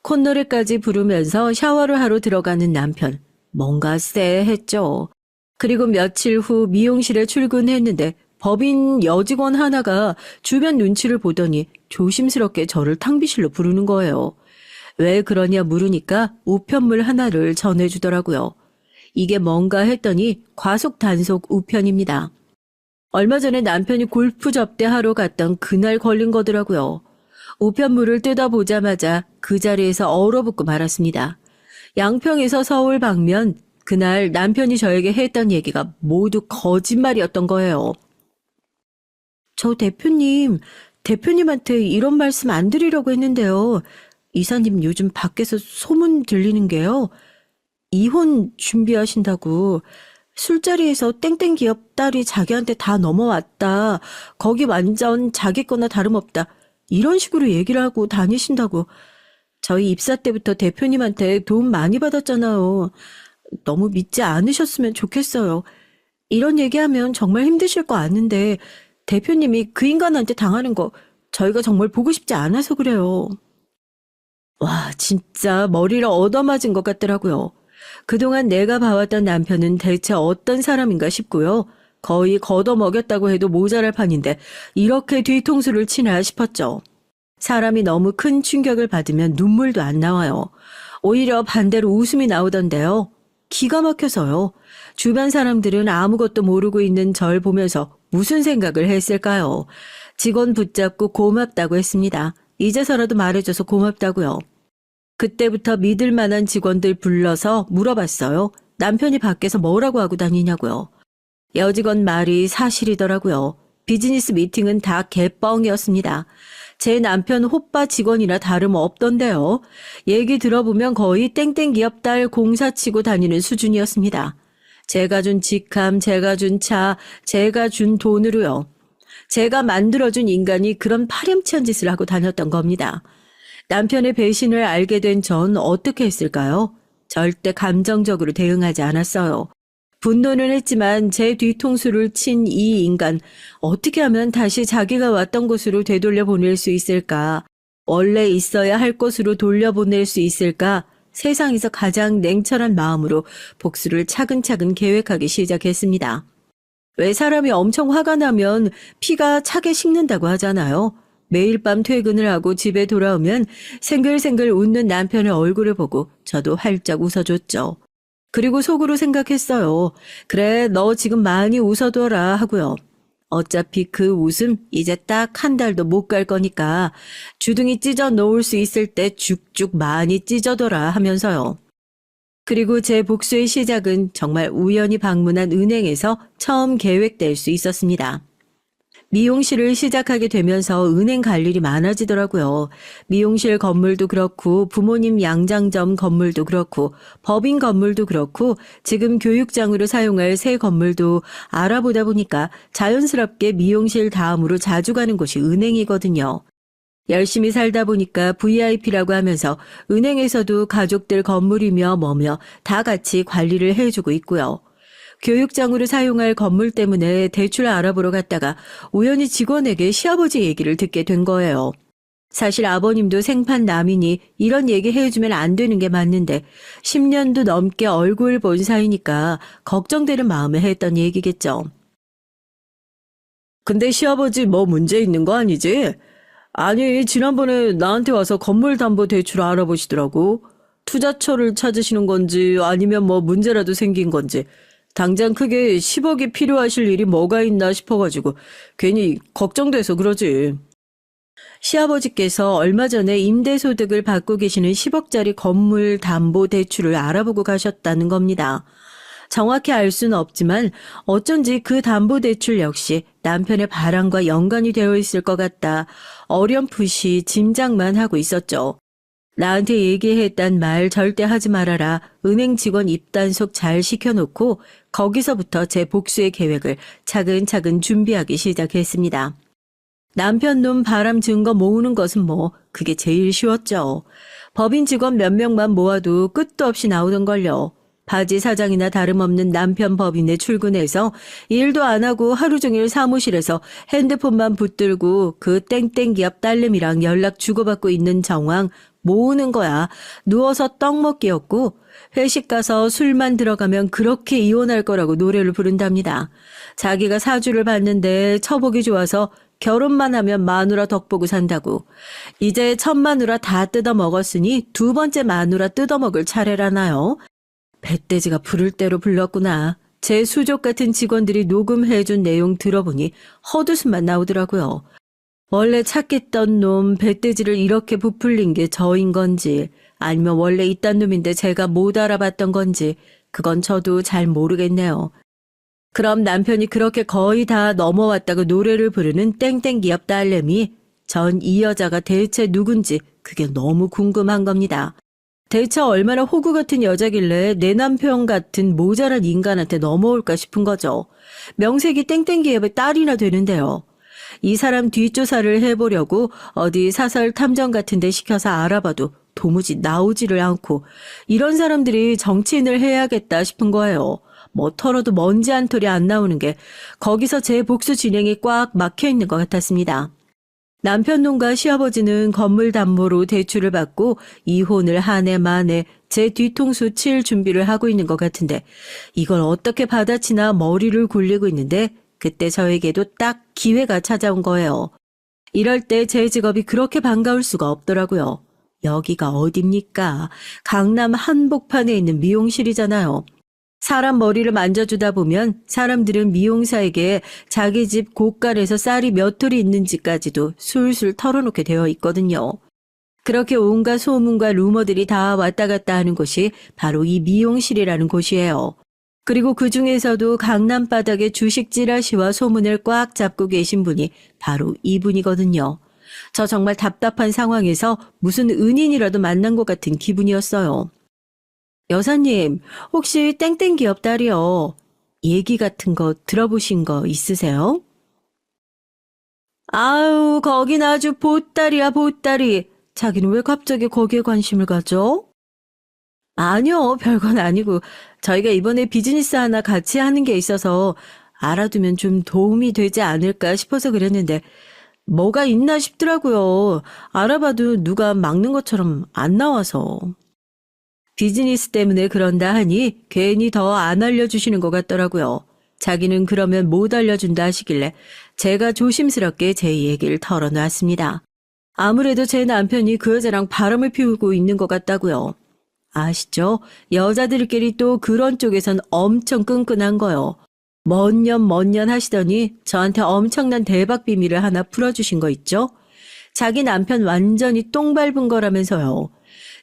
콧노래까지 부르면서 샤워를 하러 들어가는 남편. 뭔가 쎄했죠. 그리고 며칠 후 미용실에 출근했는데 법인 여직원 하나가 주변 눈치를 보더니 조심스럽게 저를 탕비실로 부르는 거예요. 왜 그러냐 물으니까 우편물 하나를 전해주더라고요. 이게 뭔가 했더니 과속 단속 우편입니다. 얼마 전에 남편이 골프 접대하러 갔던 그날 걸린 거더라고요. 우편물을 뜯어보자마자 그 자리에서 얼어붙고 말았습니다. 양평에서 서울 방면 그날 남편이 저에게 했던 얘기가 모두 거짓말이었던 거예요. 저 대표님, 대표님한테 이런 말씀 안 드리려고 했는데요. 이사님 요즘 밖에서 소문 들리는 게요. 이혼 준비하신다고 술자리에서 땡땡 기업 딸이 자기한테 다 넘어왔다. 거기 완전 자기 거나 다름없다. 이런 식으로 얘기를 하고 다니신다고. 저희 입사 때부터 대표님한테 도움 많이 받았잖아요. 너무 믿지 않으셨으면 좋겠어요. 이런 얘기하면 정말 힘드실 거 아는데 대표님이 그 인간한테 당하는 거 저희가 정말 보고 싶지 않아서 그래요. 와, 진짜 머리를 얻어맞은 것 같더라고요. 그동안 내가 봐왔던 남편은 대체 어떤 사람인가 싶고요. 거의 걷어먹였다고 해도 모자랄 판인데 이렇게 뒤통수를 치나 싶었죠. 사람이 너무 큰 충격을 받으면 눈물도 안 나와요. 오히려 반대로 웃음이 나오던데요. 기가 막혀서요. 주변 사람들은 아무것도 모르고 있는 절 보면서 무슨 생각을 했을까요? 직원 붙잡고 고맙다고 했습니다. 이제서라도 말해줘서 고맙다고요. 그때부터 믿을 만한 직원들 불러서 물어봤어요. 남편이 밖에서 뭐라고 하고 다니냐고요. 여직원 말이 사실이더라고요. 비즈니스 미팅은 다 개뻥이었습니다. 제 남편 호빠 직원이나 다름없던데요. 얘기 들어보면 거의 땡땡 기업 딸 공사 치고 다니는 수준이었습니다. 제가 준 직함, 제가 준 차, 제가 준 돈으로요. 제가 만들어준 인간이 그런 파렴치한 짓을 하고 다녔던 겁니다. 남편의 배신을 알게 된 전 어떻게 했을까요? 절대 감정적으로 대응하지 않았어요. 분노는 했지만 제 뒤통수를 친 이 인간, 어떻게 하면 다시 자기가 왔던 곳으로 되돌려 보낼 수 있을까? 원래 있어야 할 곳으로 돌려보낼 수 있을까? 세상에서 가장 냉철한 마음으로 복수를 차근차근 계획하기 시작했습니다. 왜 사람이 엄청 화가 나면 피가 차게 식는다고 하잖아요. 매일 밤 퇴근을 하고 집에 돌아오면 생글생글 웃는 남편의 얼굴을 보고 저도 활짝 웃어줬죠. 그리고 속으로 생각했어요. 그래, 너 지금 많이 웃어둬라 하고요. 어차피 그 웃음 이제 딱 한 달도 못 갈 거니까 주둥이 찢어 놓을 수 있을 때 죽죽 많이 찢어둬라 하면서요. 그리고 제 복수의 시작은 정말 우연히 방문한 은행에서 처음 계획될 수 있었습니다. 미용실을 시작하게 되면서 은행 갈 일이 많아지더라고요. 미용실 건물도 그렇고 부모님 양장점 건물도 그렇고 법인 건물도 그렇고 지금 교육장으로 사용할 새 건물도 알아보다 보니까 자연스럽게 미용실 다음으로 자주 가는 곳이 은행이거든요. 열심히 살다 보니까 VIP라고 하면서 은행에서도 가족들 건물이며 뭐며 다 같이 관리를 해주고 있고요. 교육장으로 사용할 건물 때문에 대출 알아보러 갔다가 우연히 직원에게 시아버지 얘기를 듣게 된 거예요. 사실 아버님도 생판남이니 이런 얘기 해주면 안 되는 게 맞는데 10년도 넘게 얼굴 본 사이니까 걱정되는 마음에 했던 얘기겠죠. 근데 시아버지 뭐 문제 있는 거 아니지? 아니, 지난번에 나한테 와서 건물 담보 대출 알아보시더라고. 투자처를 찾으시는 건지 아니면 뭐 문제라도 생긴 건지. 당장 크게 10억이 필요하실 일이 뭐가 있나 싶어가지고 괜히 걱정돼서 그러지. 시아버지께서 얼마 전에 임대소득을 받고 계시는 10억짜리 건물 담보 대출을 알아보고 가셨다는 겁니다. 정확히 알 수는 없지만 어쩐지 그 담보 대출 역시 남편의 바람과 연관이 되어 있을 것 같다. 어렴풋이 짐작만 하고 있었죠. 나한테 얘기했단 말 절대 하지 말아라. 은행 직원 입단속 잘 시켜놓고 거기서부터 제 복수의 계획을 차근차근 준비하기 시작했습니다. 남편 놈 바람 증거 모으는 것은 뭐 그게 제일 쉬웠죠. 법인 직원 몇 명만 모아도 끝도 없이 나오던걸요. 바지 사장이나 다름없는 남편 법인에 출근해서 일도 안 하고 하루 종일 사무실에서 핸드폰만 붙들고 그 땡땡 기업 딸내미랑 연락 주고받고 있는 정황 모으는 거야. 누워서 떡 먹기였고 회식 가서 술만 들어가면 그렇게 이혼할 거라고 노래를 부른답니다. 자기가 사주를 봤는데 처복이 좋아서 결혼만 하면 마누라 덕보고 산다고. 이제 첫 마누라 다 뜯어먹었으니 두 번째 마누라 뜯어먹을 차례라나요? 뱃돼지가 부를 대로 불렀구나. 제 수족 같은 직원들이 녹음해준 내용 들어보니 헛웃음만 나오더라고요. 원래 착했던 놈 뱃돼지를 이렇게 부풀린 게 저인 건지 아니면 원래 있던 놈인데 제가 못 알아봤던 건지 그건 저도 잘 모르겠네요. 그럼 남편이 그렇게 거의 다 넘어왔다고 노래를 부르는 땡땡 기업 딸내미 전 이 여자가 대체 누군지 그게 너무 궁금한 겁니다. 대체 얼마나 호구 같은 여자길래 내 남편 같은 모자란 인간한테 넘어올까 싶은 거죠. 명색이 땡땡기의 딸이나 되는데요. 이 사람 뒷조사를 해보려고 어디 사설 탐정 같은 데 시켜서 알아봐도 도무지 나오지를 않고 이런 사람들이 정치인을 해야겠다 싶은 거예요. 뭐 털어도 먼지 한 톨이 안 나오는 게 거기서 제 복수 진행이 꽉 막혀 있는 것 같았습니다. 남편 놈과 시아버지는 건물 담보로 대출을 받고 이혼을 한 해 만에 제 뒤통수 칠 준비를 하고 있는 것 같은데 이걸 어떻게 받아치나 머리를 굴리고 있는데 그때 저에게도 딱 기회가 찾아온 거예요. 이럴 때 제 직업이 그렇게 반가울 수가 없더라고요. 여기가 어딥니까? 강남 한복판에 있는 미용실이잖아요. 사람 머리를 만져주다 보면 사람들은 미용사에게 자기 집 곳간에서 쌀이 몇 톨이 있는지까지도 술술 털어놓게 되어 있거든요. 그렇게 온갖 소문과 루머들이 다 왔다 갔다 하는 곳이 바로 이 미용실이라는 곳이에요. 그리고 그 중에서도 강남 바닥에 주식 찌라시와 소문을 꽉 잡고 계신 분이 바로 이분이거든요. 저 정말 답답한 상황에서 무슨 은인이라도 만난 것 같은 기분이었어요. 여사님, 혹시 땡땡 기업 딸이요. 얘기 같은 거 들어보신 거 있으세요? 아유, 거긴 아주 보따리야, 보따리. 자기는 왜 갑자기 거기에 관심을 가져? 아니요, 별건 아니고 저희가 이번에 비즈니스 하나 같이 하는 게 있어서 알아두면 좀 도움이 되지 않을까 싶어서 그랬는데 뭐가 있나 싶더라고요. 알아봐도 누가 막는 것처럼 안 나와서. 비즈니스 때문에 그런다 하니 괜히 더 안 알려주시는 것 같더라고요. 자기는 그러면 못 알려준다 하시길래 제가 조심스럽게 제 얘기를 털어놨습니다. 아무래도 제 남편이 그 여자랑 바람을 피우고 있는 것 같다고요. 아시죠? 여자들끼리 또 그런 쪽에선 엄청 끈끈한 거요. 먼 년 하시더니 저한테 엄청난 대박 비밀을 하나 풀어주신 거 있죠? 자기 남편 완전히 똥 밟은 거라면서요.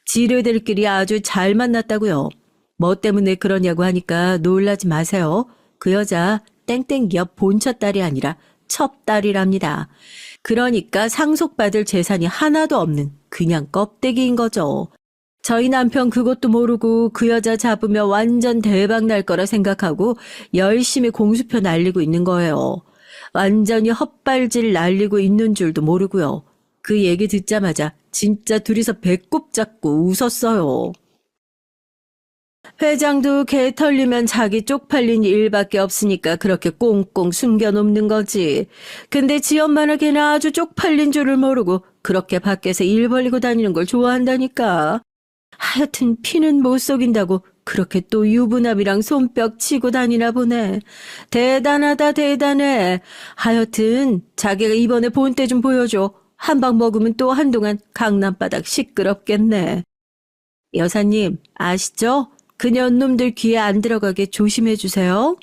지뢰들끼리 아주 잘 만났다고요. 뭐 때문에 그러냐고 하니까 놀라지 마세요. 그 여자 땡땡기업 본처 딸이 아니라 첩딸이랍니다. 그러니까 상속받을 재산이 하나도 없는 그냥 껍데기인 거죠. 저희 남편 그것도 모르고 그 여자 잡으면 완전 대박 날 거라 생각하고 열심히 공수표 날리고 있는 거예요. 완전히 헛발질 날리고 있는 줄도 모르고요. 그 얘기 듣자마자 진짜 둘이서 배꼽 잡고 웃었어요. 회장도 개 털리면 자기 쪽팔린 일밖에 없으니까 그렇게 꽁꽁 숨겨놓는 거지. 근데 지 엄마나 걔는 아주 쪽팔린 줄을 모르고 그렇게 밖에서 일 벌리고 다니는 걸 좋아한다니까. 하여튼 피는 못 속인다고 그렇게 또 유부남이랑 손뼉 치고 다니나 보네. 대단하다 대단해. 하여튼 자기가 이번에 본때 좀 보여줘. 한 방 먹으면 또 한동안 강남바닥 시끄럽겠네. 여사님 아시죠? 그년 놈들 귀에 안 들어가게 조심해 주세요.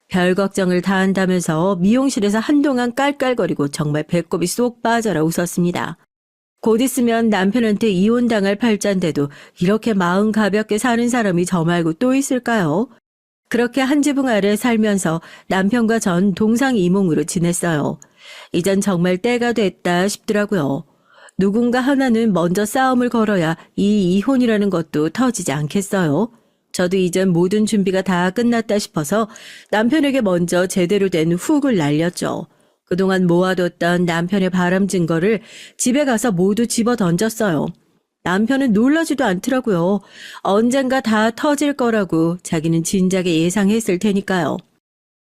별 걱정을 다 한다면서 미용실에서 한동안 깔깔거리고 정말 배꼽이 쏙 빠져라 웃었습니다. 곧 있으면 남편한테 이혼당할 팔자인데도 이렇게 마음 가볍게 사는 사람이 저 말고 또 있을까요? 그렇게 한 지붕 아래 살면서 남편과 전 동상이몽으로 지냈어요. 이젠 정말 때가 됐다 싶더라고요. 누군가 하나는 먼저 싸움을 걸어야 이 이혼이라는 것도 터지지 않겠어요? 저도 이젠 모든 준비가 다 끝났다 싶어서 남편에게 먼저 제대로 된 훅을 날렸죠. 그동안 모아뒀던 남편의 바람 증거를 집에 가서 모두 집어 던졌어요. 남편은 놀라지도 않더라고요. 언젠가 다 터질 거라고 자기는 진작에 예상했을 테니까요.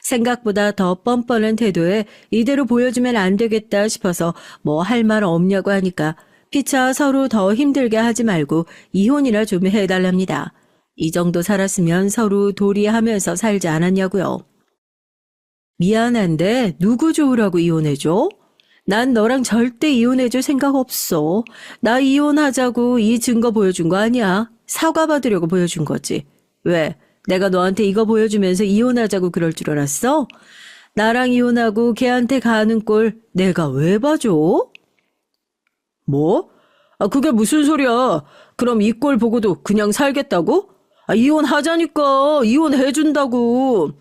생각보다 더 뻔뻔한 태도에 이대로 보여주면 안 되겠다 싶어서 뭐 할 말 없냐고 하니까 피차 서로 더 힘들게 하지 말고 이혼이나 좀 해달랍니다. 이 정도 살았으면 서로 도리하면서 살지 않았냐고요. 미안한데 누구 좋으라고 이혼해줘? 난 너랑 절대 이혼해줄 생각 없어. 나 이혼하자고 이 증거 보여준 거 아니야. 사과받으려고 보여준 거지. 왜? 내가 너한테 이거 보여주면서 이혼하자고 그럴 줄 알았어? 나랑 이혼하고 걔한테 가는 꼴 내가 왜 봐줘? 뭐? 그게 무슨 소리야? 그럼 이 꼴 보고도 그냥 살겠다고? 이혼하자니까 이혼해준다고.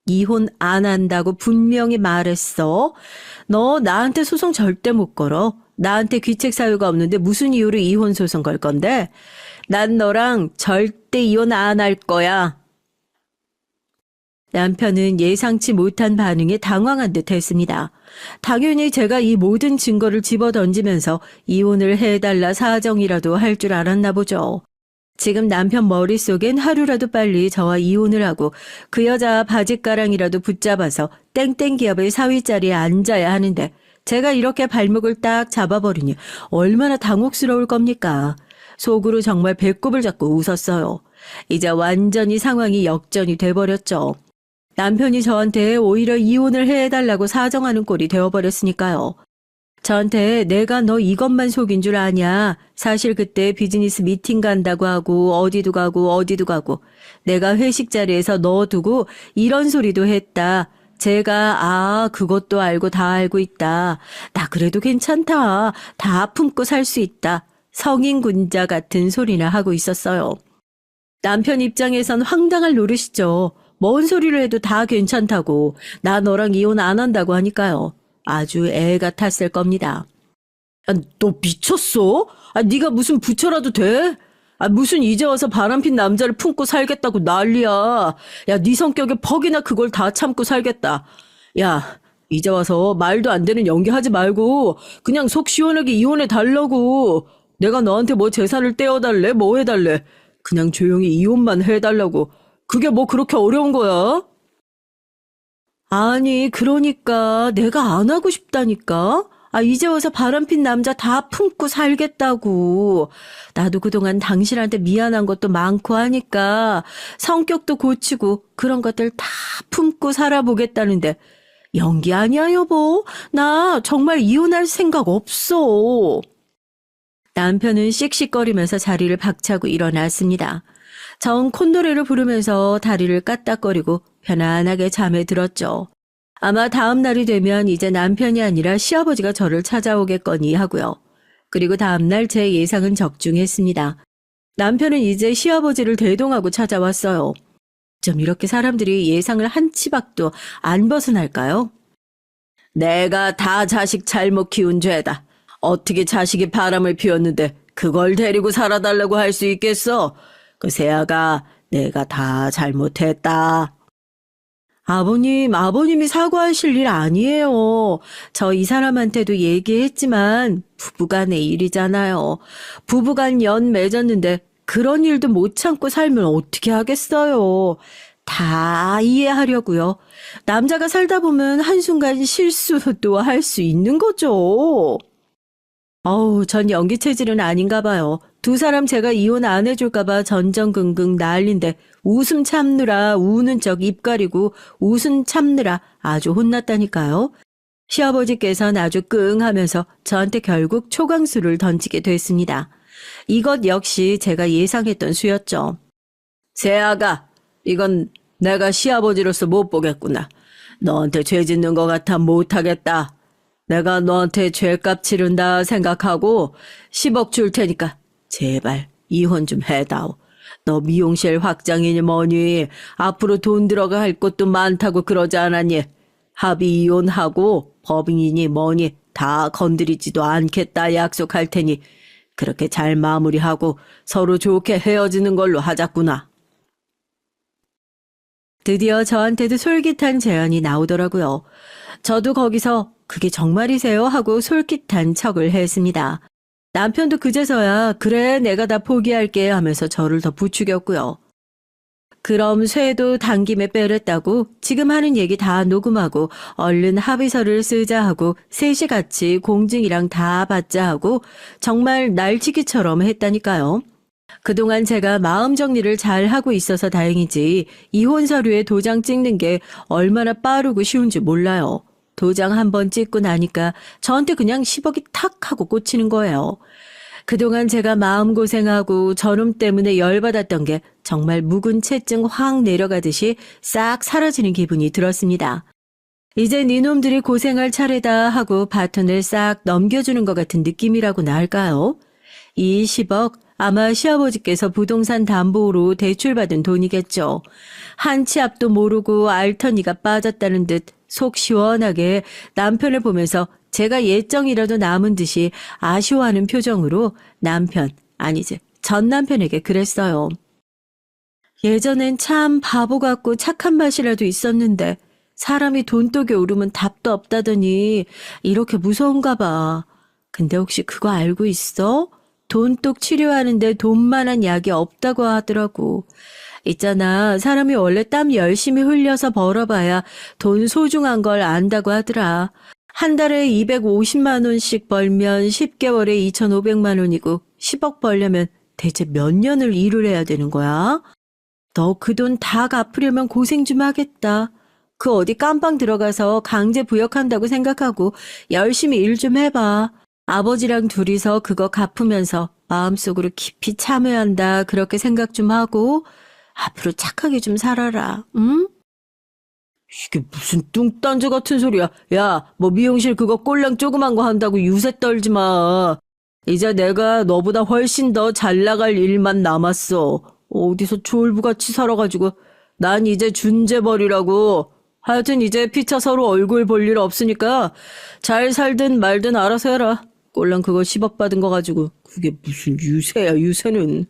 이혼 안 한다고 분명히 말했어. 너 나한테 소송 절대 못 걸어. 나한테 귀책 사유가 없는데 무슨 이유로 이혼 소송 걸 건데? 난 너랑 절대 이혼 안 할 거야. 남편은 예상치 못한 반응에 당황한 듯 했습니다. 당연히 제가 이 모든 증거를 집어던지면서 이혼을 해달라 사정이라도 할 줄 알았나 보죠. 지금 남편 머릿속엔 하루라도 빨리 저와 이혼을 하고 그 여자 바짓가랑이라도 붙잡아서 땡땡 기업의 사위 자리에 앉아야 하는데 제가 이렇게 발목을 딱 잡아버리니 얼마나 당혹스러울 겁니까? 속으로 정말 배꼽을 잡고 웃었어요. 이제 완전히 상황이 역전이 돼버렸죠. 남편이 저한테 오히려 이혼을 해달라고 사정하는 꼴이 되어버렸으니까요. 저한테 내가 너 이것만 속인 줄 아냐. 사실 그때 비즈니스 미팅 간다고 하고 어디도 가고 내가 회식 자리에서 너 두고 이런 소리도 했다. 제가 그것도 알고 다 알고 있다. 나 그래도 괜찮다. 다 품고 살 수 있다. 성인군자 같은 소리나 하고 있었어요. 남편 입장에선 황당할 노릇이죠. 뭔 소리를 해도 다 괜찮다고. 나 너랑 이혼 안 한다고 하니까요. 아주 애 같았을 겁니다. 야, 너 미쳤어? 네가 무슨 부처라도 돼? 무슨 이제 와서 바람핀 남자를 품고 살겠다고 난리야. 야, 네 성격에 퍽이나 그걸 다 참고 살겠다. 야, 이제 와서 말도 안 되는 연기하지 말고 그냥 속 시원하게 이혼해 달라고. 내가 너한테 뭐 재산을 떼어달래? 뭐 해달래? 그냥 조용히 이혼만 해달라고. 그게 뭐 그렇게 어려운 거야? 아니, 그러니까 내가 안 하고 싶다니까. 이제 와서 바람핀 남자 다 품고 살겠다고. 나도 그동안 당신한테 미안한 것도 많고 하니까 성격도 고치고 그런 것들 다 품고 살아보겠다는데 연기 아니야, 여보. 나 정말 이혼할 생각 없어. 남편은 씩씩거리면서 자리를 박차고 일어났습니다. 전 콧노래를 부르면서 다리를 까딱거리고 편안하게 잠에 들었죠. 아마 다음 날이 되면 이제 남편이 아니라 시아버지가 저를 찾아오겠거니 하고요. 그리고 다음 날 제 예상은 적중했습니다. 남편은 이제 시아버지를 대동하고 찾아왔어요. 좀 이렇게 사람들이 예상을 한 치박도 안 벗어날까요? 내가 다 자식 잘못 키운 죄다. 어떻게 자식이 바람을 피웠는데 그걸 데리고 살아달라고 할 수 있겠어? 그 새아가 내가 다 잘못했다. 아버님이 사과하실 일 아니에요. 저 이 사람한테도 얘기했지만 부부간의 일이잖아요. 부부간 연 맺었는데 그런 일도 못 참고 살면 어떻게 하겠어요. 다 이해하려고요. 남자가 살다 보면 한순간 실수도 할 수 있는 거죠. 전 연기 체질은 아닌가 봐요. 두 사람 제가 이혼 안 해줄까 봐 전전긍긍 난린데 웃음 참느라 우는 척 입 가리고 웃음 참느라 아주 혼났다니까요. 시아버지께서는 아주 끙 하면서 저한테 결국 초강수를 던지게 됐습니다. 이것 역시 제가 예상했던 수였죠. 세아가, 이건 내가 시아버지로서 못 보겠구나. 너한테 죄 짓는 것 같아 못하겠다. 내가 너한테 죄값 치른다 생각하고 10억 줄 테니까 제발 이혼 좀 해다오. 너 미용실 확장이니 뭐니 앞으로 돈 들어갈 곳도 많다고 그러지 않았니? 합의 이혼하고 법인이니 뭐니 다 건드리지도 않겠다 약속할 테니 그렇게 잘 마무리하고 서로 좋게 헤어지는 걸로 하자꾸나. 드디어 저한테도 솔깃한 제안이 나오더라고요. 저도 거기서 그게 정말이세요? 하고 솔깃한 척을 했습니다. 남편도 그제서야 그래 내가 다 포기할게 하면서 저를 더 부추겼고요. 그럼 쇠도 당김에 빼랬다고 지금 하는 얘기 다 녹음하고 얼른 합의서를 쓰자 하고 셋이 같이 공증이랑 다 받자 하고 정말 날치기처럼 했다니까요. 그동안 제가 마음 정리를 잘 하고 있어서 다행이지 이혼 서류에 도장 찍는 게 얼마나 빠르고 쉬운지 몰라요. 도장 한 번 찍고 나니까 저한테 그냥 10억이 탁 하고 꽂히는 거예요. 그동안 제가 마음고생하고 저놈 때문에 열받았던 게 정말 묵은 채증 확 내려가듯이 싹 사라지는 기분이 들었습니다. 이제 니놈들이 고생할 차례다 하고 바톤을 싹 넘겨주는 것 같은 느낌이라고나 할까요? 이 10억 아마 시아버지께서 부동산 담보로 대출받은 돈이겠죠. 한 치 앞도 모르고 알터니가 빠졌다는 듯 속 시원하게 남편을 보면서 제가 예정이라도 남은 듯이 아쉬워하는 표정으로 아니지, 전 남편에게 그랬어요. 예전엔 참 바보 같고 착한 맛이라도 있었는데 사람이 돈독에 오르면 답도 없다더니 이렇게 무서운가 봐. 근데 혹시 그거 알고 있어? 돈독 치료하는데 돈만한 약이 없다고 하더라고. 있잖아, 사람이 원래 땀 열심히 흘려서 벌어봐야 돈 소중한 걸 안다고 하더라. 한 달에 250만 원씩 벌면 10개월에 2,500만 원이고 10억 벌려면 대체 몇 년을 일을 해야 되는 거야? 너 그 돈 다 갚으려면 고생 좀 하겠다. 그 어디 깜빵 들어가서 강제 부역한다고 생각하고 열심히 일 좀 해봐. 아버지랑 둘이서 그거 갚으면서 마음속으로 깊이 참여한다. 그렇게 생각 좀 하고 앞으로 착하게 좀 살아라. 응? 이게 무슨 뚱딴지 같은 소리야. 야, 뭐 미용실 그거 꼴랑 조그만 거 한다고 유세 떨지 마. 이제 내가 너보다 훨씬 더 잘 나갈 일만 남았어. 어디서 졸부같이 살아가지고 난 이제 준재벌이라고. 하여튼 이제 피차 서로 얼굴 볼 일 없으니까 잘 살든 말든 알아서 해라. 꼴랑 그거 10억 받은 거 가지고 그게 무슨 유세야, 유세는.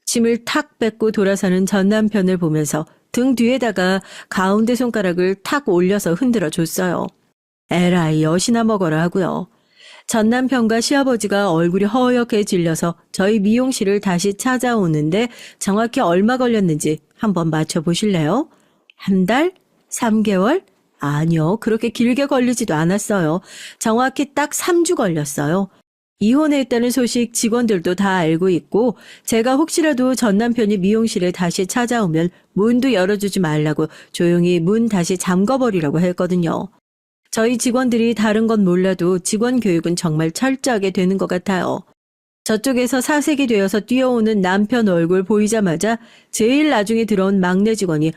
침을 탁 뱉고 돌아서는 전 남편을 보면서 등 뒤에다가 가운데 손가락을 탁 올려서 흔들어 줬어요. 에라이, 여시나 먹어라 하고요. 전 남편과 시아버지가 얼굴이 허옇게 질려서 저희 미용실을 다시 찾아오는데 정확히 얼마 걸렸는지 한번 맞춰보실래요? 한 달? 3개월? 아니요, 그렇게 길게 걸리지도 않았어요. 정확히 딱 3주 걸렸어요. 이혼했다는 소식 직원들도 다 알고 있고 제가 혹시라도 전 남편이 미용실에 다시 찾아오면 문도 열어주지 말라고 조용히 문 다시 잠궈버리라고 했거든요. 저희 직원들이 다른 건 몰라도 직원 교육은 정말 철저하게 되는 것 같아요. 저쪽에서 사색이 되어서 뛰어오는 남편 얼굴 보이자마자 제일 나중에 들어온 막내 직원이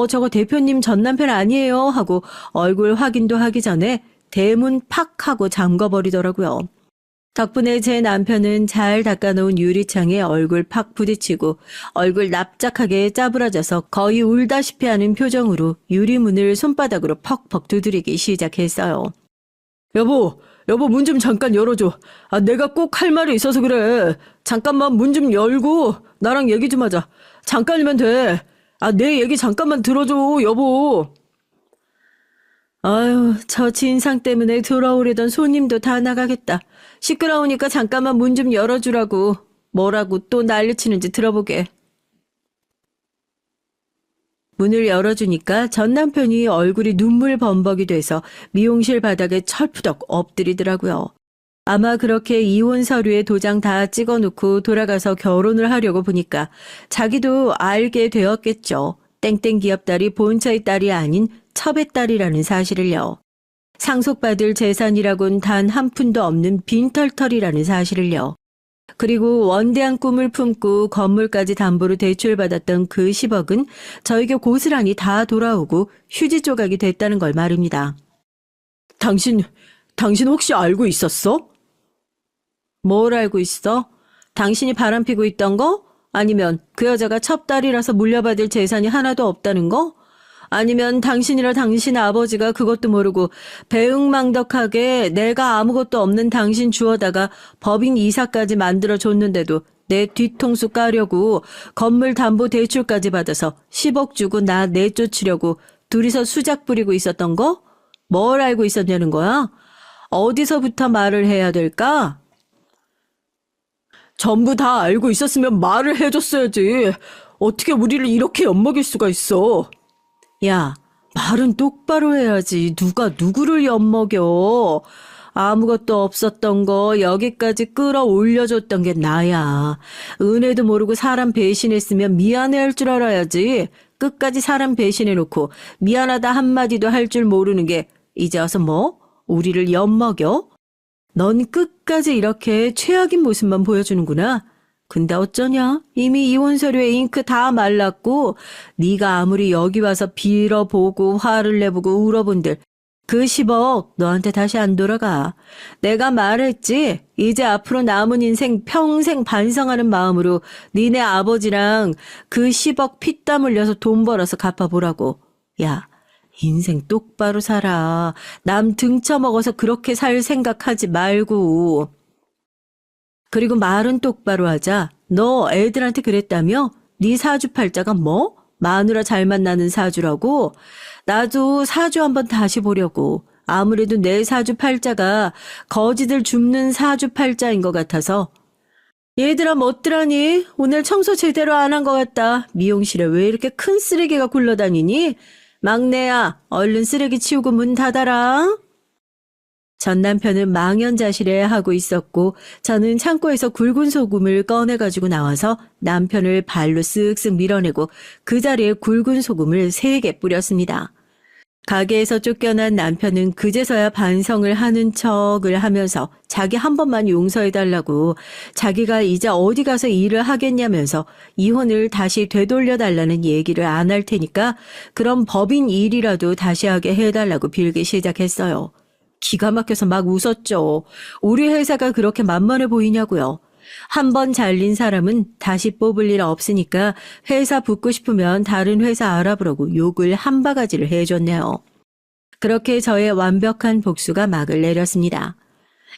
저거 대표님 전 남편 아니에요 하고 얼굴 확인도 하기 전에 대문 팍 하고 잠궈버리더라고요. 덕분에 제 남편은 잘 닦아놓은 유리창에 얼굴 팍 부딪히고 얼굴 납작하게 짜부라져서 거의 울다시피 하는 표정으로 유리문을 손바닥으로 퍽퍽 두드리기 시작했어요. 여보 문 좀 잠깐 열어줘. 내가 꼭 할 말이 있어서 그래. 잠깐만 문 좀 열고 나랑 얘기 좀 하자. 잠깐이면 돼. 내 얘기 잠깐만 들어줘, 여보. 아유, 저 진상 때문에 들어오려던 손님도 다 나가겠다. 시끄러우니까 잠깐만 문 좀 열어주라고. 뭐라고 또 난리치는지 들어보게. 문을 열어주니까 전 남편이 얼굴이 눈물 범벅이 돼서 미용실 바닥에 철푸덕 엎드리더라고요. 아마 그렇게 이혼 서류에 도장 다 찍어놓고 돌아가서 결혼을 하려고 보니까 자기도 알게 되었겠죠. 땡땡 기업딸이 본처의 딸이 아닌 첩의 딸이라는 사실을요. 상속받을 재산이라곤 단 한 푼도 없는 빈털털이라는 사실을요. 그리고 원대한 꿈을 품고 건물까지 담보로 대출받았던 그 10억은 저에게 고스란히 다 돌아오고 휴지 조각이 됐다는 걸 말입니다. 당신 혹시 알고 있었어? 뭘 알고 있어? 당신이 바람피고 있던 거? 아니면 그 여자가 첩딸이라서 물려받을 재산이 하나도 없다는 거? 아니면 당신이라 당신 아버지가 그것도 모르고 배응망덕하게 내가 아무것도 없는 당신 주워다가 법인 이사까지 만들어줬는데도 내 뒤통수 까려고 건물 담보 대출까지 받아서 10억 주고 나 내쫓으려고 둘이서 수작 부리고 있었던 거? 뭘 알고 있었냐는 거야? 어디서부터 말을 해야 될까? 전부 다 알고 있었으면 말을 해줬어야지. 어떻게 우리를 이렇게 엿먹일 수가 있어. 야, 말은 똑바로 해야지. 누가 누구를 엿먹여. 아무것도 없었던 거 여기까지 끌어올려줬던 게 나야. 은혜도 모르고 사람 배신했으면 미안해할 줄 알아야지. 끝까지 사람 배신해놓고 미안하다 한마디도 할 줄 모르는 게 이제 와서 뭐? 우리를 엿먹여? 넌 끝까지 이렇게 최악인 모습만 보여주는구나. 근데 어쩌냐? 이미 이혼 서류에 잉크 다 말랐고 네가 아무리 여기 와서 빌어보고 화를 내보고 울어본들 그 10억 너한테 다시 안 돌아가. 내가 말했지. 이제 앞으로 남은 인생 평생 반성하는 마음으로 니네 아버지랑 그 10억 피땀 흘려서 돈 벌어서 갚아보라고. 야, 인생 똑바로 살아. 남 등쳐먹어서 그렇게 살 생각하지 말고. 그리고 말은 똑바로 하자. 너 애들한테 그랬다며? 네 사주팔자가 뭐? 마누라 잘 만나는 사주라고? 나도 사주 한번 다시 보려고. 아무래도 내 사주팔자가 거지들 줍는 사주팔자인 것 같아서. 얘들아 멋들하니? 오늘 청소 제대로 안 한 것 같다. 미용실에 왜 이렇게 큰 쓰레기가 굴러다니니? 막내야, 얼른 쓰레기 치우고 문 닫아라. 전 남편은 망연자실해 하고 있었고 저는 창고에서 굵은 소금을 꺼내가지고 나와서 남편을 발로 쓱쓱 밀어내고 그 자리에 굵은 소금을 3개 뿌렸습니다. 가게에서 쫓겨난 남편은 그제서야 반성을 하는 척을 하면서 자기 한 번만 용서해달라고 자기가 이제 어디 가서 일을 하겠냐면서 이혼을 다시 되돌려달라는 얘기를 안 할 테니까 그럼 법인 일이라도 다시 하게 해달라고 빌기 시작했어요. 기가 막혀서 막 웃었죠. 우리 회사가 그렇게 만만해 보이냐고요. 한 번 잘린 사람은 다시 뽑을 일 없으니까 회사 붙고 싶으면 다른 회사 알아보라고 욕을 한 바가지를 해줬네요. 그렇게 저의 완벽한 복수가 막을 내렸습니다.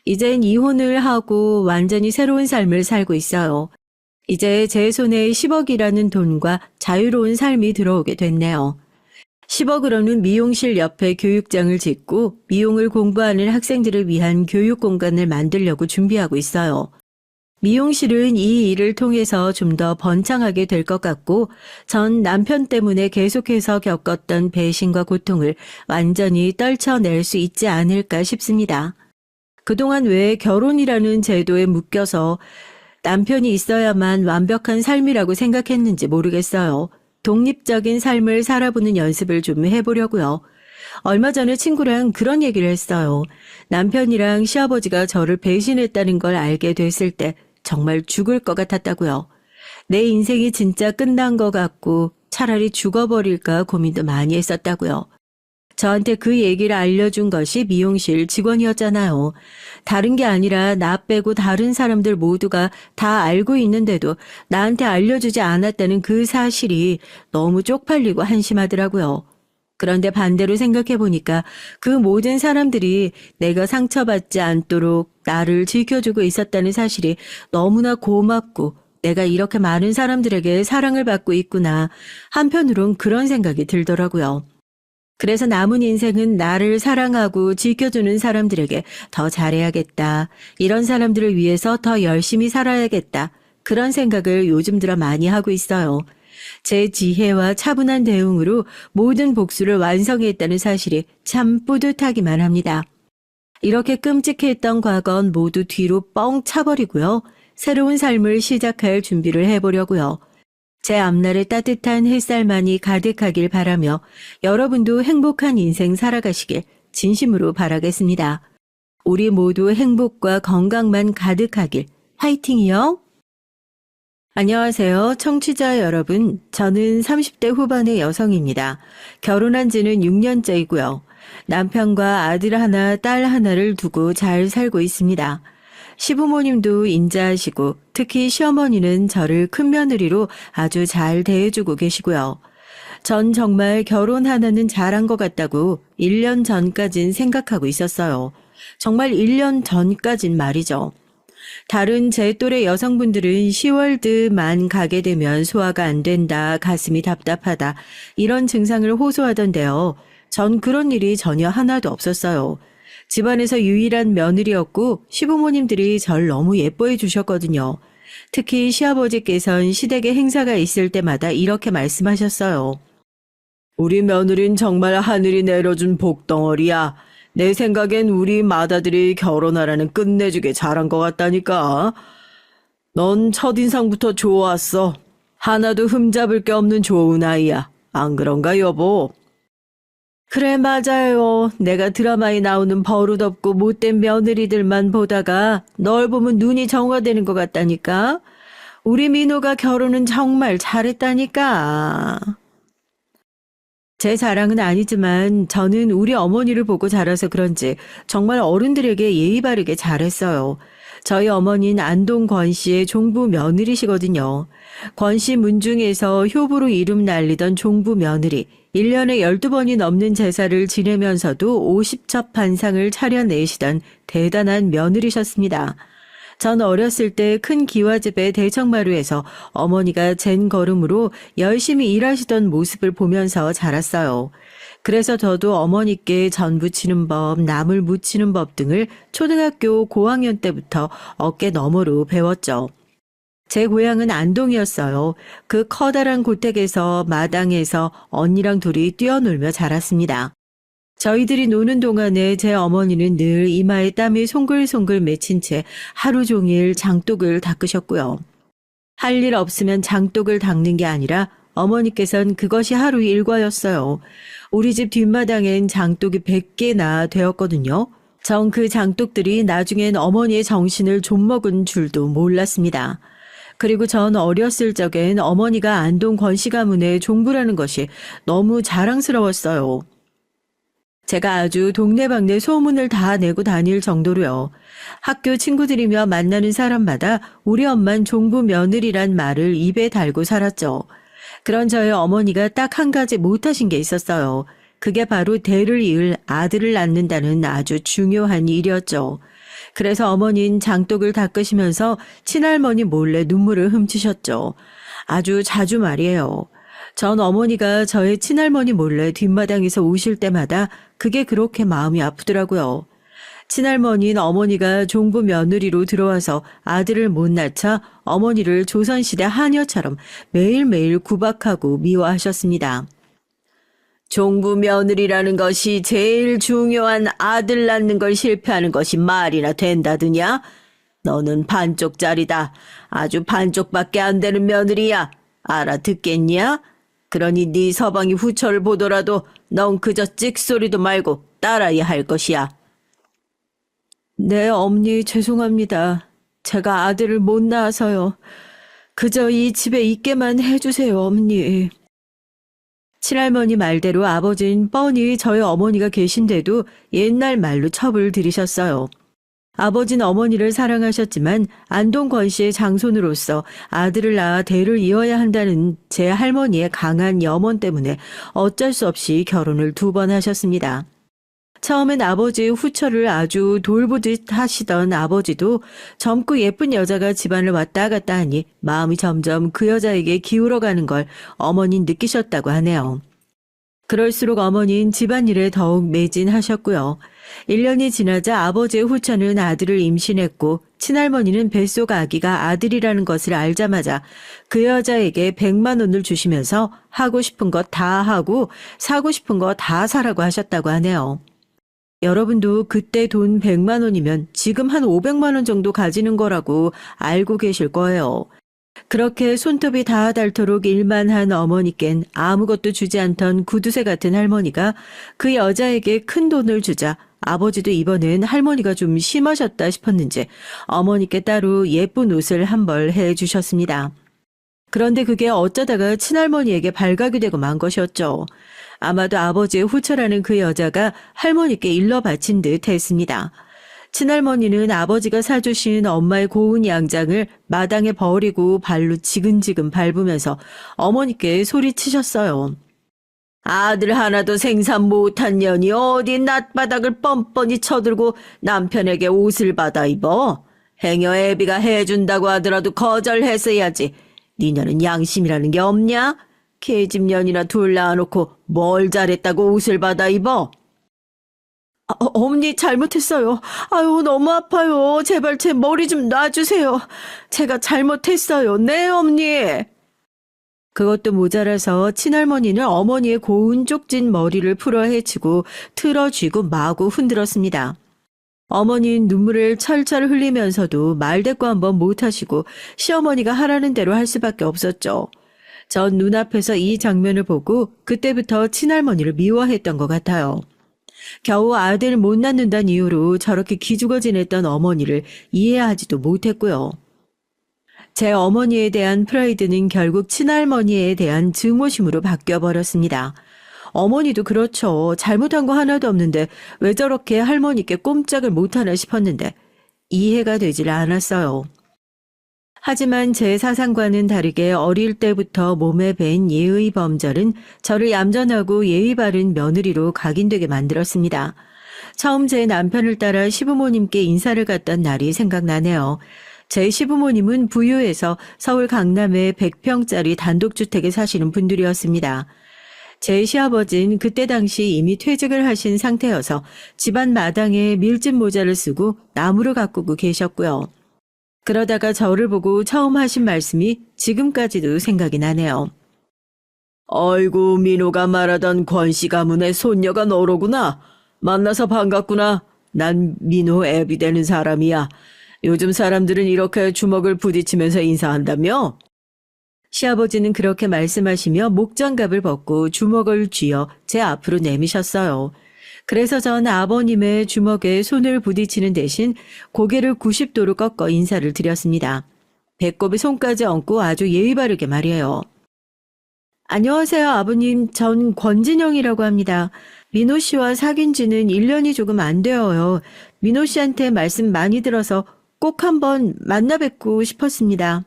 이젠 이혼을 하고 완전히 새로운 삶을 살고 있어요. 이제 제 손에 10억이라는 돈과 자유로운 삶이 들어오게 됐네요. 10억으로는 미용실 옆에 교육장을 짓고 미용을 공부하는 학생들을 위한 교육 공간을 만들려고 준비하고 있어요. 미용실은 이 일을 통해서 좀 더 번창하게 될 것 같고 전 남편 때문에 계속해서 겪었던 배신과 고통을 완전히 떨쳐낼 수 있지 않을까 싶습니다. 그동안 왜 결혼이라는 제도에 묶여서 남편이 있어야만 완벽한 삶이라고 생각했는지 모르겠어요. 독립적인 삶을 살아보는 연습을 좀 해보려고요. 얼마 전에 친구랑 그런 얘기를 했어요. 남편이랑 시아버지가 저를 배신했다는 걸 알게 됐을 때 정말 죽을 것 같았다고요. 내 인생이 진짜 끝난 것 같고 차라리 죽어버릴까 고민도 많이 했었다고요. 저한테 그 얘기를 알려준 것이 미용실 직원이었잖아요. 다른 게 아니라 나 빼고 다른 사람들 모두가 다 알고 있는데도 나한테 알려주지 않았다는 그 사실이 너무 쪽팔리고 한심하더라고요. 그런데 반대로 생각해보니까 그 모든 사람들이 내가 상처받지 않도록 나를 지켜주고 있었다는 사실이 너무나 고맙고 내가 이렇게 많은 사람들에게 사랑을 받고 있구나. 한편으론 그런 생각이 들더라고요. 그래서 남은 인생은 나를 사랑하고 지켜주는 사람들에게 더 잘해야겠다. 이런 사람들을 위해서 더 열심히 살아야겠다. 그런 생각을 요즘 들어 많이 하고 있어요. 제 지혜와 차분한 대응으로 모든 복수를 완성했다는 사실이 참 뿌듯하기만 합니다. 이렇게 끔찍했던 과거는 모두 뒤로 뻥 차버리고요. 새로운 삶을 시작할 준비를 해보려고요. 제 앞날에 따뜻한 햇살만이 가득하길 바라며 여러분도 행복한 인생 살아가시길 진심으로 바라겠습니다. 우리 모두 행복과 건강만 가득하길 화이팅이요. 안녕하세요. 청취자 여러분. 저는 30대 후반의 여성입니다. 결혼한 지는 6년째이고요. 남편과 아들 하나, 딸 하나를 두고 잘 살고 있습니다. 시부모님도 인자하시고 특히 시어머니는 저를 큰며느리로 아주 잘 대해주고 계시고요. 전 정말 결혼 하나는 잘한 것 같다고 1년 전까진 생각하고 있었어요. 정말 1년 전까진 말이죠. 다른 제 또래 여성분들은 10월드만 가게 되면 소화가 안 된다, 가슴이 답답하다 이런 증상을 호소하던데요. 전 그런 일이 전혀 하나도 없었어요. 집안에서 유일한 며느리였고 시부모님들이 절 너무 예뻐해 주셨거든요. 특히 시아버지께서는 시댁에 행사가 있을 때마다 이렇게 말씀하셨어요. 우리 며느린 정말 하늘이 내려준 복덩어리야. 내 생각엔 우리 맏아들이 결혼하라는 끝내주게 잘한 것 같다니까. 넌 첫인상부터 좋았어. 하나도 흠잡을 게 없는 좋은 아이야. 안 그런가 여보? 그래 맞아요. 내가 드라마에 나오는 버릇없고 못된 며느리들만 보다가 널 보면 눈이 정화되는 것 같다니까. 우리 민호가 결혼은 정말 잘했다니까. 제 자랑은 아니지만 저는 우리 어머니를 보고 자라서 그런지 정말 어른들에게 예의 바르게 잘했어요. 저희 어머니는 안동 권씨의 종부 며느리시거든요. 권씨 문중에서 효부로 이름 날리던 종부 며느리, 1년에 12번이 넘는 제사를 지내면서도 50첩 반상을 차려내시던 대단한 며느리셨습니다. 전 어렸을 때 큰 기와집의 대청마루에서 어머니가 잰 걸음으로 열심히 일하시던 모습을 보면서 자랐어요. 그래서 저도 어머니께 전 부치는 법, 나물 무치는 법 등을 초등학교 고학년 때부터 어깨 너머로 배웠죠. 제 고향은 안동이었어요. 그 커다란 고택에서 마당에서 언니랑 둘이 뛰어놀며 자랐습니다. 저희들이 노는 동안에 제 어머니는 늘 이마에 땀이 송글송글 맺힌 채 하루 종일 장독을 닦으셨고요. 할 일 없으면 장독을 닦는 게 아니라 어머니께선 그것이 하루 일과였어요. 우리 집 뒷마당엔 장독이 100개나 되었거든요. 전 그 장독들이 나중엔 어머니의 정신을 좀먹은 줄도 몰랐습니다. 그리고 전 어렸을 적엔 어머니가 안동 권씨 가문의 종부라는 것이 너무 자랑스러웠어요. 제가 아주 동네방네 소문을 다 내고 다닐 정도로요. 학교 친구들이며 만나는 사람마다 우리 엄만 종부 며느리란 말을 입에 달고 살았죠. 그런 저의 어머니가 딱 한 가지 못하신 게 있었어요. 그게 바로 대를 이을 아들을 낳는다는 아주 중요한 일이었죠. 그래서 어머니는 장독을 닦으시면서 친할머니 몰래 눈물을 훔치셨죠. 아주 자주 말이에요. 전 어머니가 저의 친할머니 몰래 뒷마당에서 우실 때마다 그게 그렇게 마음이 아프더라고요. 친할머니는 어머니가 종부 며느리로 들어와서 아들을 못 낳자 어머니를 조선시대 하녀처럼 매일매일 구박하고 미워하셨습니다. 종부 며느리라는 것이 제일 중요한 아들 낳는 걸 실패하는 것이 말이나 된다더냐? 너는 반쪽짜리다. 아주 반쪽밖에 안 되는 며느리야. 알아듣겠냐? 그러니 네 서방이 후처를 보더라도 넌 그저 찍소리도 말고 따라야 할 것이야. 네, 어머니 죄송합니다. 제가 아들을 못 낳아서요. 그저 이 집에 있게만 해주세요, 어머니. 친할머니 말대로 아버지는 뻔히 저희 어머니가 계신데도 옛날 말로 첩을 들이셨어요. 아버지는 어머니를 사랑하셨지만 안동 권씨의 장손으로서 아들을 낳아 대를 이어야 한다는 제 할머니의 강한 염원 때문에 어쩔 수 없이 결혼을 2번 하셨습니다. 처음엔 아버지의 후처를 아주 돌보듯 하시던 아버지도 젊고 예쁜 여자가 집안을 왔다 갔다 하니 마음이 점점 그 여자에게 기울어가는 걸 어머니는 느끼셨다고 하네요. 그럴수록 어머니는 집안일에 더욱 매진하셨고요. 1년이 지나자 아버지의 후처는 아들을 임신했고 친할머니는 뱃속 아기가 아들이라는 것을 알자마자 그 여자에게 100만 원을 주시면서 하고 싶은 거 다 하고 사고 싶은 거 다 사라고 하셨다고 하네요. 여러분도 그때 돈 100만 원이면 지금 한 500만 원 정도 가지는 거라고 알고 계실 거예요. 그렇게 손톱이 다 닳도록 일만 한 어머니껜 아무것도 주지 않던 구두쇠 같은 할머니가 그 여자에게 큰 돈을 주자 아버지도 이번엔 할머니가 좀 심하셨다 싶었는지 어머니께 따로 예쁜 옷을 한 벌 해주셨습니다. 그런데 그게 어쩌다가 친할머니에게 발각이 되고 만 것이었죠. 아마도 아버지의 후처라는 그 여자가 할머니께 일러 바친 듯 했습니다. 친할머니는 아버지가 사주신 엄마의 고운 양장을 마당에 버리고 발로 지근지근 밟으면서 어머니께 소리치셨어요. 아들 하나도 생산 못한 년이 어디 낫바닥을 뻔뻔히 쳐들고 남편에게 옷을 받아 입어? 행여 애비가 해준다고 하더라도 거절했어야지. 니녀는 양심이라는 게 없냐? 계집년이나 둘 낳아놓고 뭘 잘했다고 옷을 받아 입어? 어머니 잘못했어요. 아유 너무 아파요. 제발 제 머리 좀 놔주세요. 제가 잘못했어요. 네 어머니. 그것도 모자라서 친할머니는 어머니의 고운 쪽진 머리를 풀어 헤치고 틀어쥐고 마구 흔들었습니다. 어머니는 눈물을 철철 흘리면서도 말대꾸 한번 못하시고 시어머니가 하라는 대로 할 수밖에 없었죠. 전 눈앞에서 이 장면을 보고 그때부터 친할머니를 미워했던 것 같아요. 겨우 아들을 못 낳는다는 이유로 저렇게 기죽어 지냈던 어머니를 이해하지도 못했고요. 제 어머니에 대한 프라이드는 결국 친할머니에 대한 증오심으로 바뀌어버렸습니다. 어머니도 그렇죠. 잘못한 거 하나도 없는데 왜 저렇게 할머니께 꼼짝을 못하나 싶었는데 이해가 되질 않았어요. 하지만 제 사상과는 다르게 어릴 때부터 몸에 밴 예의 범절은 저를 얌전하고 예의 바른 며느리로 각인되게 만들었습니다. 처음 제 남편을 따라 시부모님께 인사를 갔던 날이 생각나네요. 제 시부모님은 부유해서 서울 강남의 100평짜리 단독주택에 사시는 분들이었습니다. 제 시아버지는 그때 당시 이미 퇴직을 하신 상태여서 집안 마당에 밀짚 모자를 쓰고 나무를 가꾸고 계셨고요. 그러다가 저를 보고 처음 하신 말씀이 지금까지도 생각이 나네요. 아이고, 민호가 말하던 권씨 가문의 손녀가 너로구나. 만나서 반갑구나. 난 민호 애비 되는 사람이야. 요즘 사람들은 이렇게 주먹을 부딪히면서 인사한다며? 시아버지는 그렇게 말씀하시며 목장갑을 벗고 주먹을 쥐어 제 앞으로 내미셨어요. 그래서 전 아버님의 주먹에 손을 부딪히는 대신 고개를 90도로 꺾어 인사를 드렸습니다. 배꼽에 손까지 얹고 아주 예의 바르게 말이에요. 안녕하세요, 아버님. 전 권진영이라고 합니다. 민호 씨와 사귄 지는 1년이 조금 안 되어요. 민호 씨한테 말씀 많이 들어서 꼭 한번 만나 뵙고 싶었습니다.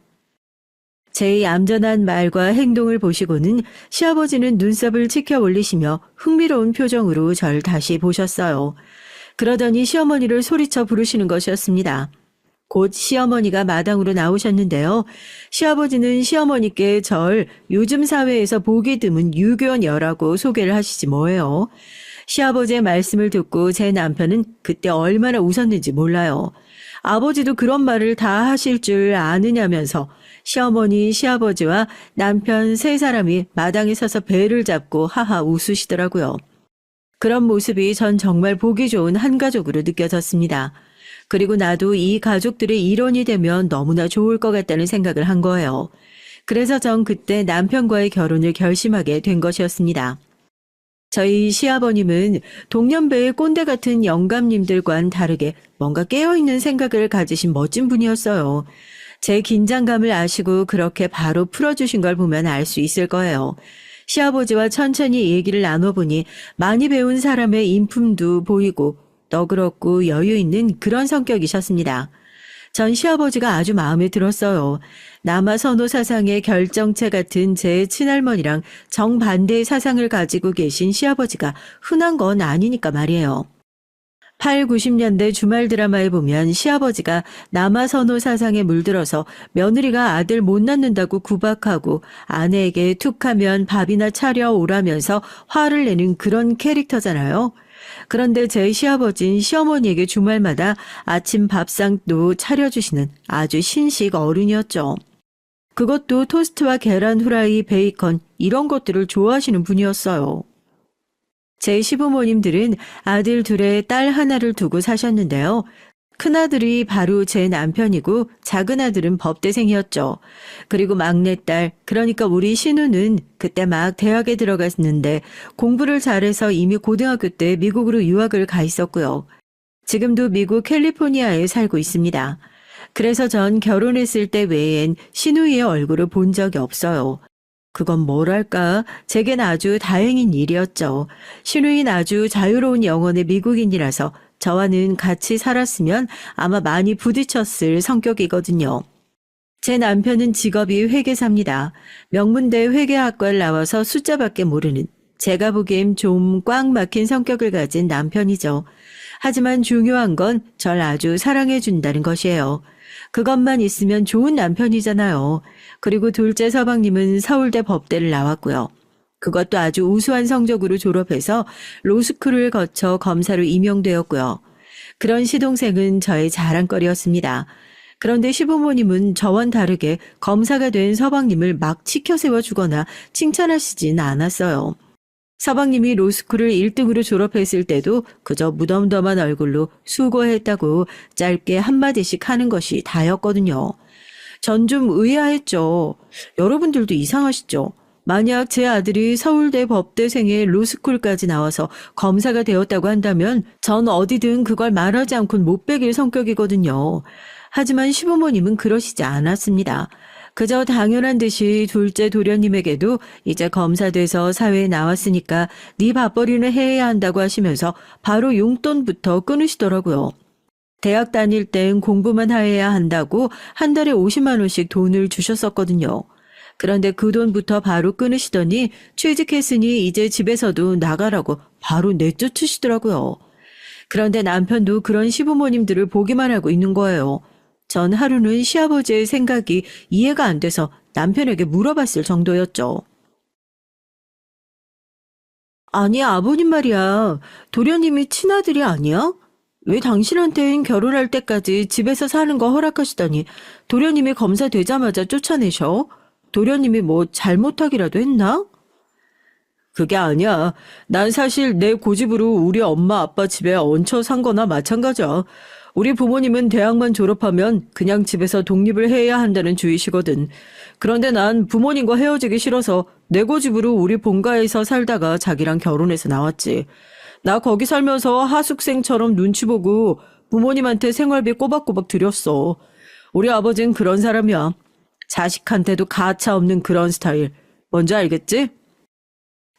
제 얌전한 말과 행동을 보시고는 시아버지는 눈썹을 치켜 올리시며 흥미로운 표정으로 절 다시 보셨어요. 그러더니 시어머니를 소리쳐 부르시는 것이었습니다. 곧 시어머니가 마당으로 나오셨는데요. 시아버지는 시어머니께 절 요즘 사회에서 보기 드문 유교녀라고 소개를 하시지 뭐예요. 시아버지의 말씀을 듣고 제 남편은 그때 얼마나 웃었는지 몰라요. 아버지도 그런 말을 다 하실 줄 아느냐면서 시어머니, 시아버지와 남편 세 사람이 마당에 서서 배를 잡고 하하 웃으시더라고요. 그런 모습이 전 정말 보기 좋은 한 가족으로 느껴졌습니다. 그리고 나도 이 가족들의 일원이 되면 너무나 좋을 것 같다는 생각을 한 거예요. 그래서 전 그때 남편과의 결혼을 결심하게 된 것이었습니다. 저희 시아버님은 동년배의 꼰대 같은 영감님들과는 다르게 뭔가 깨어있는 생각을 가지신 멋진 분이었어요. 제 긴장감을 아시고 그렇게 바로 풀어주신 걸 보면 알 수 있을 거예요. 시아버지와 천천히 얘기를 나눠보니 많이 배운 사람의 인품도 보이고 너그럽고 여유 있는 그런 성격이셨습니다. 전 시아버지가 아주 마음에 들었어요. 남아 선호 사상의 결정체 같은 제 친할머니랑 정반대의 사상을 가지고 계신 시아버지가 흔한 건 아니니까 말이에요. 8, 90년대 주말 드라마에 보면 시아버지가 남아 선호 사상에 물들어서 며느리가 아들 못 낳는다고 구박하고 아내에게 툭하면 밥이나 차려오라면서 화를 내는 그런 캐릭터잖아요. 그런데 제 시아버진 시어머니에게 주말마다 아침 밥상도 차려주시는 아주 신식 어른이었죠. 그것도 토스트와 계란 후라이, 베이컨 이런 것들을 좋아하시는 분이었어요. 제 시부모님들은 아들 둘에 딸 하나를 두고 사셨는데요. 큰아들이 바로 제 남편이고 작은아들은 법대생이었죠. 그리고 막내딸, 그러니까 우리 신우는 그때 막 대학에 들어갔는데 공부를 잘해서 이미 고등학교 때 미국으로 유학을 가 있었고요. 지금도 미국 캘리포니아에 살고 있습니다. 그래서 전 결혼했을 때 외엔 신우이의 얼굴을 본 적이 없어요. 그건 뭐랄까, 제겐 아주 다행인 일이었죠. 신우이는 아주 자유로운 영혼의 미국인이라서 저와는 같이 살았으면 아마 많이 부딪혔을 성격이거든요. 제 남편은 직업이 회계사입니다. 명문대 회계학과를 나와서 숫자밖에 모르는 제가 보기엔 좀 꽉 막힌 성격을 가진 남편이죠. 하지만 중요한 건 절 아주 사랑해준다는 것이에요. 그것만 있으면 좋은 남편이잖아요. 그리고 둘째 서방님은 서울대 법대를 나왔고요. 그것도 아주 우수한 성적으로 졸업해서 로스쿨을 거쳐 검사로 임용되었고요. 그런 시동생은 저의 자랑거리였습니다. 그런데 시부모님은 저와는 다르게 검사가 된 서방님을 막 치켜 세워주거나 칭찬하시진 않았어요. 서방님이 로스쿨을 1등으로 졸업했을 때도 그저 무덤덤한 얼굴로 수고했다고 짧게 한마디씩 하는 것이 다였거든요. 전 좀 의아했죠. 여러분들도 이상하시죠? 만약 제 아들이 서울대 법대생의 로스쿨까지 나와서 검사가 되었다고 한다면 전 어디든 그걸 말하지 않고는 못 베길 성격이거든요. 하지만 시부모님은 그러시지 않았습니다. 그저 당연한 듯이 둘째 도련님에게도 이제 검사돼서 사회에 나왔으니까 네 밥벌이는 해야 한다고 하시면서 바로 용돈부터 끊으시더라고요. 대학 다닐 땐 공부만 해야 한다고 한 달에 50만 원씩 돈을 주셨었거든요. 그런데 그 돈부터 바로 끊으시더니 취직했으니 이제 집에서도 나가라고 바로 내쫓으시더라고요. 그런데 남편도 그런 시부모님들을 보기만 하고 있는 거예요. 전 하루는 시아버지의 생각이 이해가 안 돼서 남편에게 물어봤을 정도였죠. 아니, 아버님 말이야. 도련님이 친아들이 아니야? 왜 당신한텐 결혼할 때까지 집에서 사는 거 허락하시더니 도련님이 검사 되자마자 쫓아내셔? 도련님이 뭐 잘못하기라도 했나? 그게 아니야. 난 사실 내 고집으로 우리 엄마 아빠 집에 얹혀 산 거나 마찬가지야. 우리 부모님은 대학만 졸업하면 그냥 집에서 독립을 해야 한다는 주의시거든. 그런데 난 부모님과 헤어지기 싫어서 내 고집으로 우리 본가에서 살다가 자기랑 결혼해서 나왔지. 나 거기 살면서 하숙생처럼 눈치 보고 부모님한테 생활비 꼬박꼬박 드렸어. 우리 아버진 그런 사람이야. 자식한테도 가차 없는 그런 스타일. 뭔지 알겠지?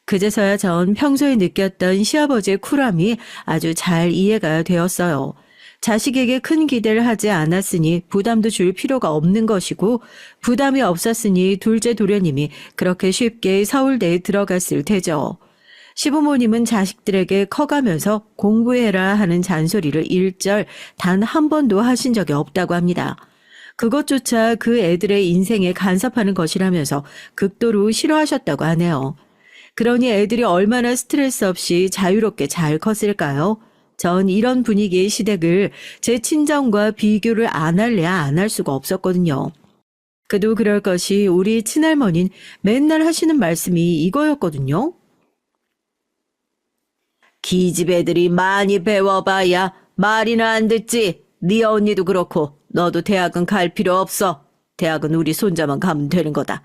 그제서야 전 평소에 느꼈던 시아버지의 쿨함이 아주 잘 이해가 되었어요. 자식에게 큰 기대를 하지 않았으니 부담도 줄 필요가 없는 것이고 부담이 없었으니 둘째 도련님이 그렇게 쉽게 서울대에 들어갔을 테죠. 시부모님은 자식들에게 커가면서 공부해라 하는 잔소리를 일절 단 한 번도 하신 적이 없다고 합니다. 그것조차 그 애들의 인생에 간섭하는 것이라면서 극도로 싫어하셨다고 하네요. 그러니 애들이 얼마나 스트레스 없이 자유롭게 잘 컸을까요? 전 이런 분위기의 시댁을 제 친정과 비교를 안 할래야 안 할 수가 없었거든요. 그도 그럴 것이 우리 친할머니는 맨날 하시는 말씀이 이거였거든요. 기집 애들이 많이 배워봐야 말이나 안 듣지. 네 언니도 그렇고 너도 대학은 갈 필요 없어. 대학은 우리 손자만 가면 되는 거다.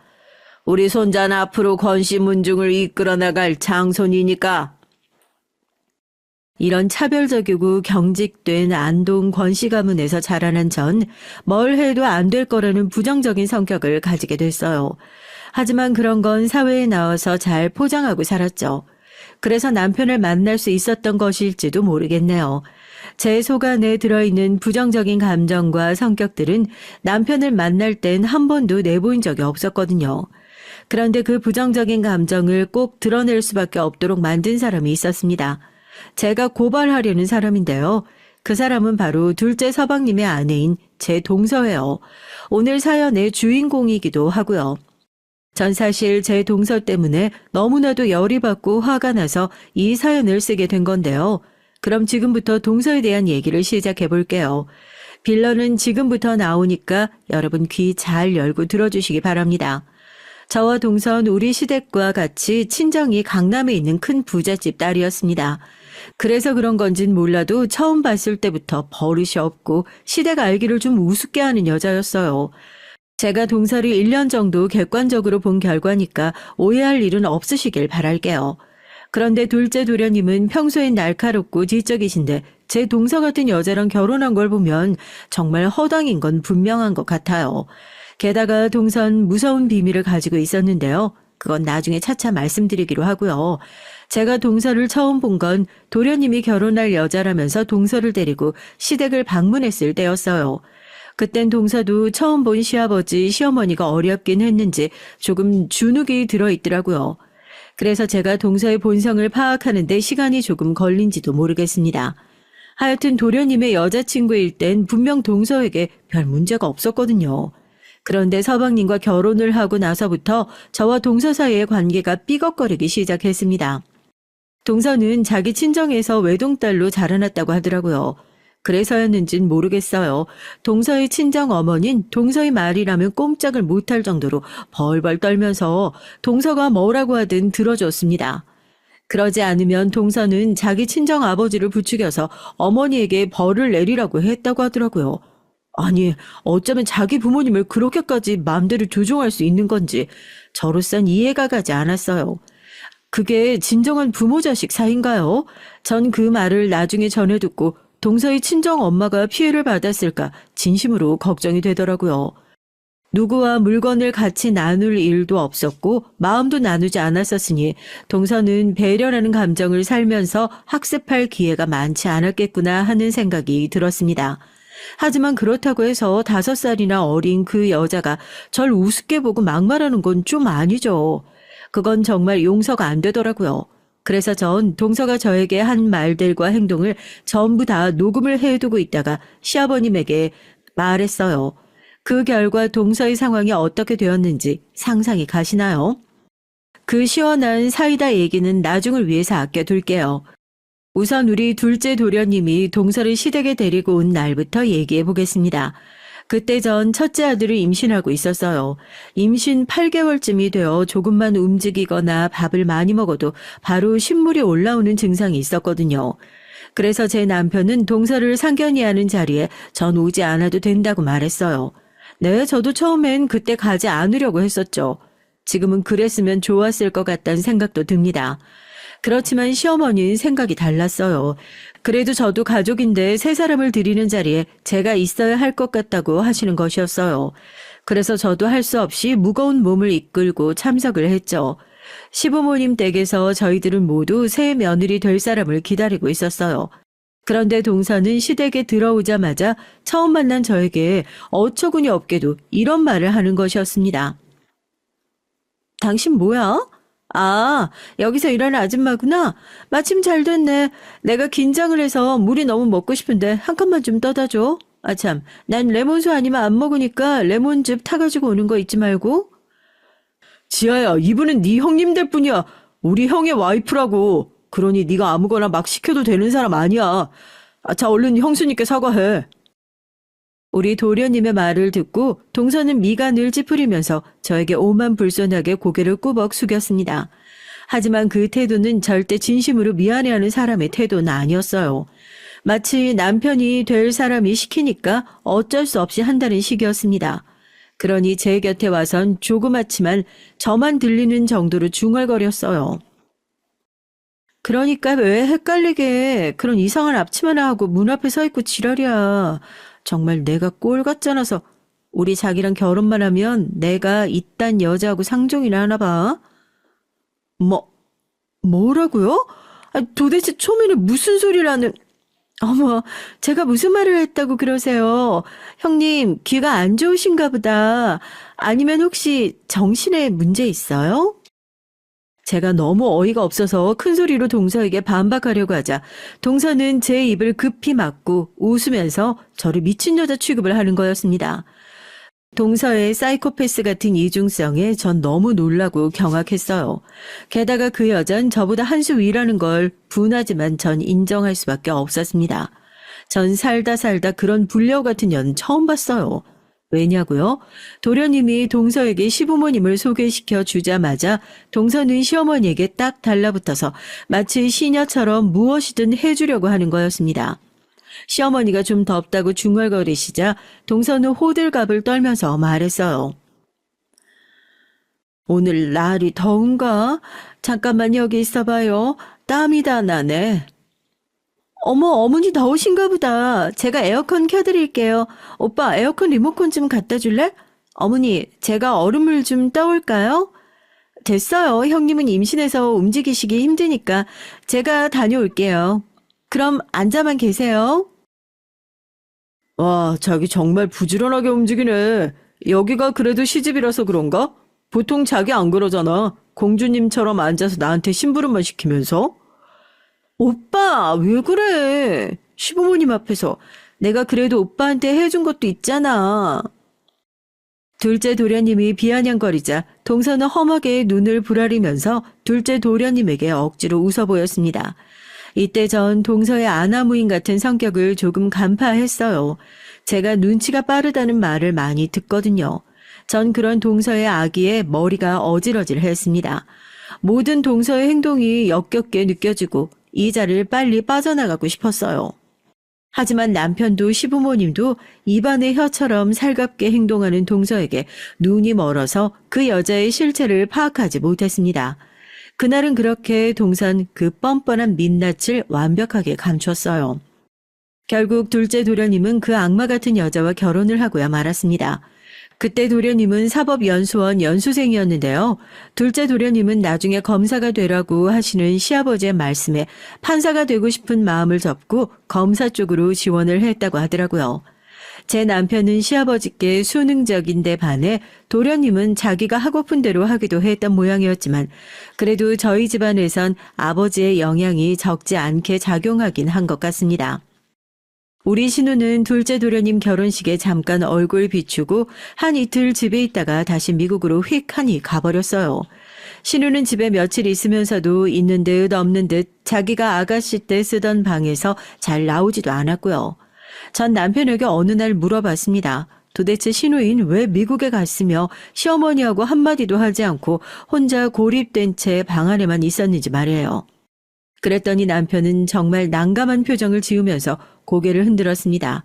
우리 손자는 앞으로 권시문중을 이끌어 나갈 장손이니까. 이런 차별적이고 경직된 안동 권씨 가문에서 자라난 전 뭘 해도 안 될 거라는 부정적인 성격을 가지게 됐어요. 하지만 그런 건 사회에 나와서 잘 포장하고 살았죠. 그래서 남편을 만날 수 있었던 것일지도 모르겠네요. 제 속 안에 들어있는 부정적인 감정과 성격들은 남편을 만날 땐 한 번도 내보인 적이 없었거든요. 그런데 그 부정적인 감정을 꼭 드러낼 수밖에 없도록 만든 사람이 있었습니다. 제가 고발하려는 사람인데요. 그 사람은 바로 둘째 서방님의 아내인 제 동서예요. 오늘 사연의 주인공이기도 하고요. 전 사실 제 동서 때문에 너무나도 열이 받고 화가 나서 이 사연을 쓰게 된 건데요. 그럼 지금부터 동서에 대한 얘기를 시작해 볼게요. 빌런은 지금부터 나오니까 여러분 귀 잘 열고 들어주시기 바랍니다. 저와 동서는 우리 시댁과 같이 친정이 강남에 있는 큰 부잣집 딸이었습니다. 그래서 그런 건진 몰라도 처음 봤을 때부터 버릇이 없고 시댁 알기를 좀 우습게 하는 여자였어요. 제가 동서를 1년 정도 객관적으로 본 결과니까 오해할 일은 없으시길 바랄게요. 그런데 둘째 도련님은 평소엔 날카롭고 지적이신데 제 동서 같은 여자랑 결혼한 걸 보면 정말 허당인 건 분명한 것 같아요. 게다가 동선 무서운 비밀을 가지고 있었는데요. 그건 나중에 차차 말씀드리기로 하고요. 제가 동서를 처음 본 건 도련님이 결혼할 여자라면서 동서를 데리고 시댁을 방문했을 때였어요. 그땐 동서도 처음 본 시아버지, 시어머니가 어렵긴 했는지 조금 주눅이 들어있더라고요. 그래서 제가 동서의 본성을 파악하는 데 시간이 조금 걸린지도 모르겠습니다. 하여튼 도련님의 여자친구일 땐 분명 동서에게 별 문제가 없었거든요. 그런데 서방님과 결혼을 하고 나서부터 저와 동서 사이의 관계가 삐걱거리기 시작했습니다. 동서는 자기 친정에서 외동딸로 자라났다고 하더라고요. 그래서였는진 모르겠어요. 동서의 친정 어머닌 동서의 말이라면 꼼짝을 못할 정도로 벌벌 떨면서 동서가 뭐라고 하든 들어줬습니다. 그러지 않으면 동서는 자기 친정 아버지를 부추겨서 어머니에게 벌을 내리라고 했다고 하더라고요. 아니, 어쩌면 자기 부모님을 그렇게까지 마음대로 조종할 수 있는 건지 저로선 이해가 가지 않았어요. 그게 진정한 부모 자식 사이인가요? 전 그 말을 나중에 전해 듣고 동서의 친정 엄마가 피해를 받았을까 진심으로 걱정이 되더라고요. 누구와 물건을 같이 나눌 일도 없었고 마음도 나누지 않았었으니 동서는 배려라는 감정을 살면서 학습할 기회가 많지 않았겠구나 하는 생각이 들었습니다. 하지만 그렇다고 해서 5살이나 어린 그 여자가 절 우습게 보고 막말하는 건 좀 아니죠. 그건 정말 용서가 안 되더라고요. 그래서 전 동서가 저에게 한 말들과 행동을 전부 다 녹음을 해두고 있다가 시아버님에게 말했어요. 그 결과 동서의 상황이 어떻게 되었는지 상상이 가시나요? 그 시원한 사이다 얘기는 나중을 위해서 아껴둘게요. 우선 우리 둘째 도련님이 동서를 시댁에 데리고 온 날부터 얘기해 보겠습니다. 그때 전 첫째 아들을 임신하고 있었어요. 임신 8개월쯤이 되어 조금만 움직이거나 밥을 많이 먹어도 바로 신물이 올라오는 증상이 있었거든요. 그래서 제 남편은 동서를 상견례 하는 자리에 전 오지 않아도 된다고 말했어요. 네, 저도 처음엔 그때 가지 않으려고 했었죠. 지금은 그랬으면 좋았을 것 같다는 생각도 듭니다. 그렇지만 시어머니는 생각이 달랐어요. 그래도 저도 가족인데 3사람을 드리는 자리에 제가 있어야 할 것 같다고 하시는 것이었어요. 그래서 저도 할 수 없이 무거운 몸을 이끌고 참석을 했죠. 시부모님 댁에서 저희들은 모두 새 며느리 될 사람을 기다리고 있었어요. 그런데 동서는 시댁에 들어오자마자 처음 만난 저에게 어처구니 없게도 이런 말을 하는 것이었습니다. 당신 뭐야? 아, 여기서 일하는 아줌마구나. 마침 잘 됐네. 내가 긴장을 해서 물이 너무 먹고 싶은데 한 컵만 좀 떠다 줘. 아 참, 난 레몬수 아니면 안 먹으니까 레몬즙 타가지고 오는 거 잊지 말고. 지아야, 이분은 네 형님들 뿐이야. 우리 형의 와이프라고. 그러니 네가 아무거나 막 시켜도 되는 사람 아니야. 아, 자, 얼른 형수님께 사과해. 우리 도련님의 말을 듣고 동서는 미간을 찌푸리면서 저에게 오만불손하게 고개를 꾸벅 숙였습니다. 하지만 그 태도는 절대 진심으로 미안해하는 사람의 태도는 아니었어요. 마치 남편이 될 사람이 시키니까 어쩔 수 없이 한다는 식이었습니다. 그러니 제 곁에 와선 조그맣지만 저만 들리는 정도로 중얼거렸어요. 그러니까 왜 헷갈리게 그런 이상한 앞치마나 하고 문 앞에 서 있고 지랄이야. 정말 내가 꼴 같잖아서. 우리 자기랑 결혼만 하면 내가 이딴 여자하고 상종이나 하나 봐. 뭐라고요? 아, 도대체 초면에 무슨 소리를 하는... 어머, 제가 무슨 말을 했다고 그러세요? 형님, 귀가 안 좋으신가 보다. 아니면 혹시 정신에 문제 있어요? 제가 너무 어이가 없어서 큰 소리로 동서에게 반박하려고 하자 동서는 제 입을 급히 막고 웃으면서 저를 미친 여자 취급을 하는 거였습니다. 동서의 사이코패스 같은 이중성에 전 너무 놀라고 경악했어요. 게다가 그 여잔 저보다 한 수 위라는 걸 분하지만 전 인정할 수밖에 없었습니다. 전 살다 그런 불려 같은 년 처음 봤어요. 왜냐고요? 도련님이 동서에게 시부모님을 소개시켜 주자마자 동서는 시어머니에게 딱 달라붙어서 마치 시녀처럼 무엇이든 해주려고 하는 거였습니다. 시어머니가 좀 덥다고 중얼거리시자 동서는 호들갑을 떨면서 말했어요. 오늘 날이 더운가? 잠깐만 여기 있어봐요. 땀이 다 나네. 어머, 어머니 더우신가 보다. 제가 에어컨 켜드릴게요. 오빠, 에어컨 리모컨 좀 갖다 줄래? 어머니, 제가 얼음물 좀 떠올까요? 됐어요. 형님은 임신해서 움직이시기 힘드니까 제가 다녀올게요. 그럼 앉아만 계세요. 와, 자기 정말 부지런하게 움직이네. 여기가 그래도 시집이라서 그런가? 보통 자기 안 그러잖아. 공주님처럼 앉아서 나한테 심부름만 시키면서. 오빠, 왜 그래? 시부모님 앞에서 내가 그래도 오빠한테 해준 것도 있잖아. 둘째 도련님이 비아냥거리자 동서는 험하게 눈을 부라리면서 둘째 도련님에게 억지로 웃어 보였습니다. 이때 전 동서의 아나무인 같은 성격을 조금 간파했어요. 제가 눈치가 빠르다는 말을 많이 듣거든요. 전 그런 동서의 아기에 머리가 어질어질했습니다. 모든 동서의 행동이 역겹게 느껴지고 이 자리를 빨리 빠져나가고 싶었어요. 하지만 남편도 시부모님도 입안의 혀처럼 살갑게 행동하는 동서에게 눈이 멀어서 그 여자의 실체를 파악하지 못했습니다. 그날은 그렇게 동선 그 뻔뻔한 민낯을 완벽하게 감췄어요. 결국 둘째 도련님은 그 악마 같은 여자와 결혼을 하고야 말았습니다. 그때 도련님은 사법연수원 연수생이었는데요. 둘째 도련님은 나중에 검사가 되라고 하시는 시아버지의 말씀에 판사가 되고 싶은 마음을 접고 검사 쪽으로 지원을 했다고 하더라고요. 제 남편은 시아버지께 수능적인데 반해 도련님은 자기가 하고픈 대로 하기도 했던 모양이었지만 그래도 저희 집안에선 아버지의 영향이 적지 않게 작용하긴 한 것 같습니다. 우리 신우는 둘째 도련님 결혼식에 잠깐 얼굴 비추고 한 이틀 집에 있다가 다시 미국으로 휙 하니 가버렸어요. 신우는 집에 며칠 있으면서도 있는 듯 없는 듯 자기가 아가씨 때 쓰던 방에서 잘 나오지도 않았고요. 전 남편에게 어느 날 물어봤습니다. 도대체 신우인 왜 미국에 갔으며 시어머니하고 한마디도 하지 않고 혼자 고립된 채 방 안에만 있었는지 말이에요. 그랬더니 남편은 정말 난감한 표정을 지으면서 고개를 흔들었습니다.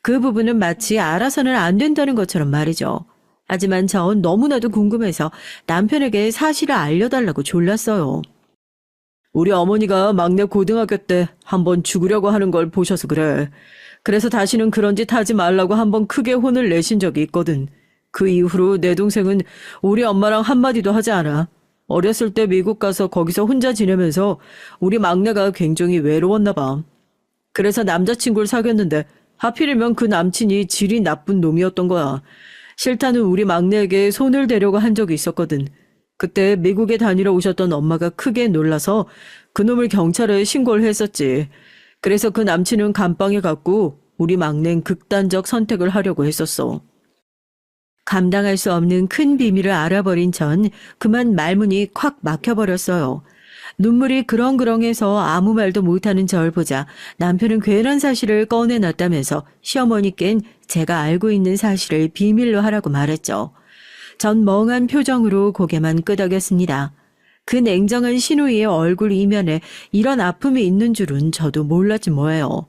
그 부분은 마치 알아서는 안 된다는 것처럼 말이죠. 하지만 전 너무나도 궁금해서 남편에게 사실을 알려달라고 졸랐어요. 우리 어머니가 막내 고등학교 때 한번 죽으려고 하는 걸 보셔서 그래. 그래서 다시는 그런 짓 하지 말라고 한번 크게 혼을 내신 적이 있거든. 그 이후로 내 동생은 우리 엄마랑 한마디도 하지 않아. 어렸을 때 미국 가서 거기서 혼자 지내면서 우리 막내가 굉장히 외로웠나 봐. 그래서 남자친구를 사귀었는데 하필이면 그 남친이 질이 나쁜 놈이었던 거야. 싫다는 우리 막내에게 손을 대려고 한 적이 있었거든. 그때 미국에 다니러 오셨던 엄마가 크게 놀라서 그놈을 경찰에 신고를 했었지. 그래서 그 남친은 감방에 갔고 우리 막내는 극단적 선택을 하려고 했었어. 감당할 수 없는 큰 비밀을 알아버린 전 그만 말문이 콱 막혀버렸어요. 눈물이 그렁그렁해서 아무 말도 못하는 절 보자 남편은 괜한 사실을 꺼내놨다면서 시어머니께는 제가 알고 있는 사실을 비밀로 하라고 말했죠. 전 멍한 표정으로 고개만 끄덕였습니다. 그 냉정한 신우이의 얼굴 이면에 이런 아픔이 있는 줄은 저도 몰랐지 뭐예요.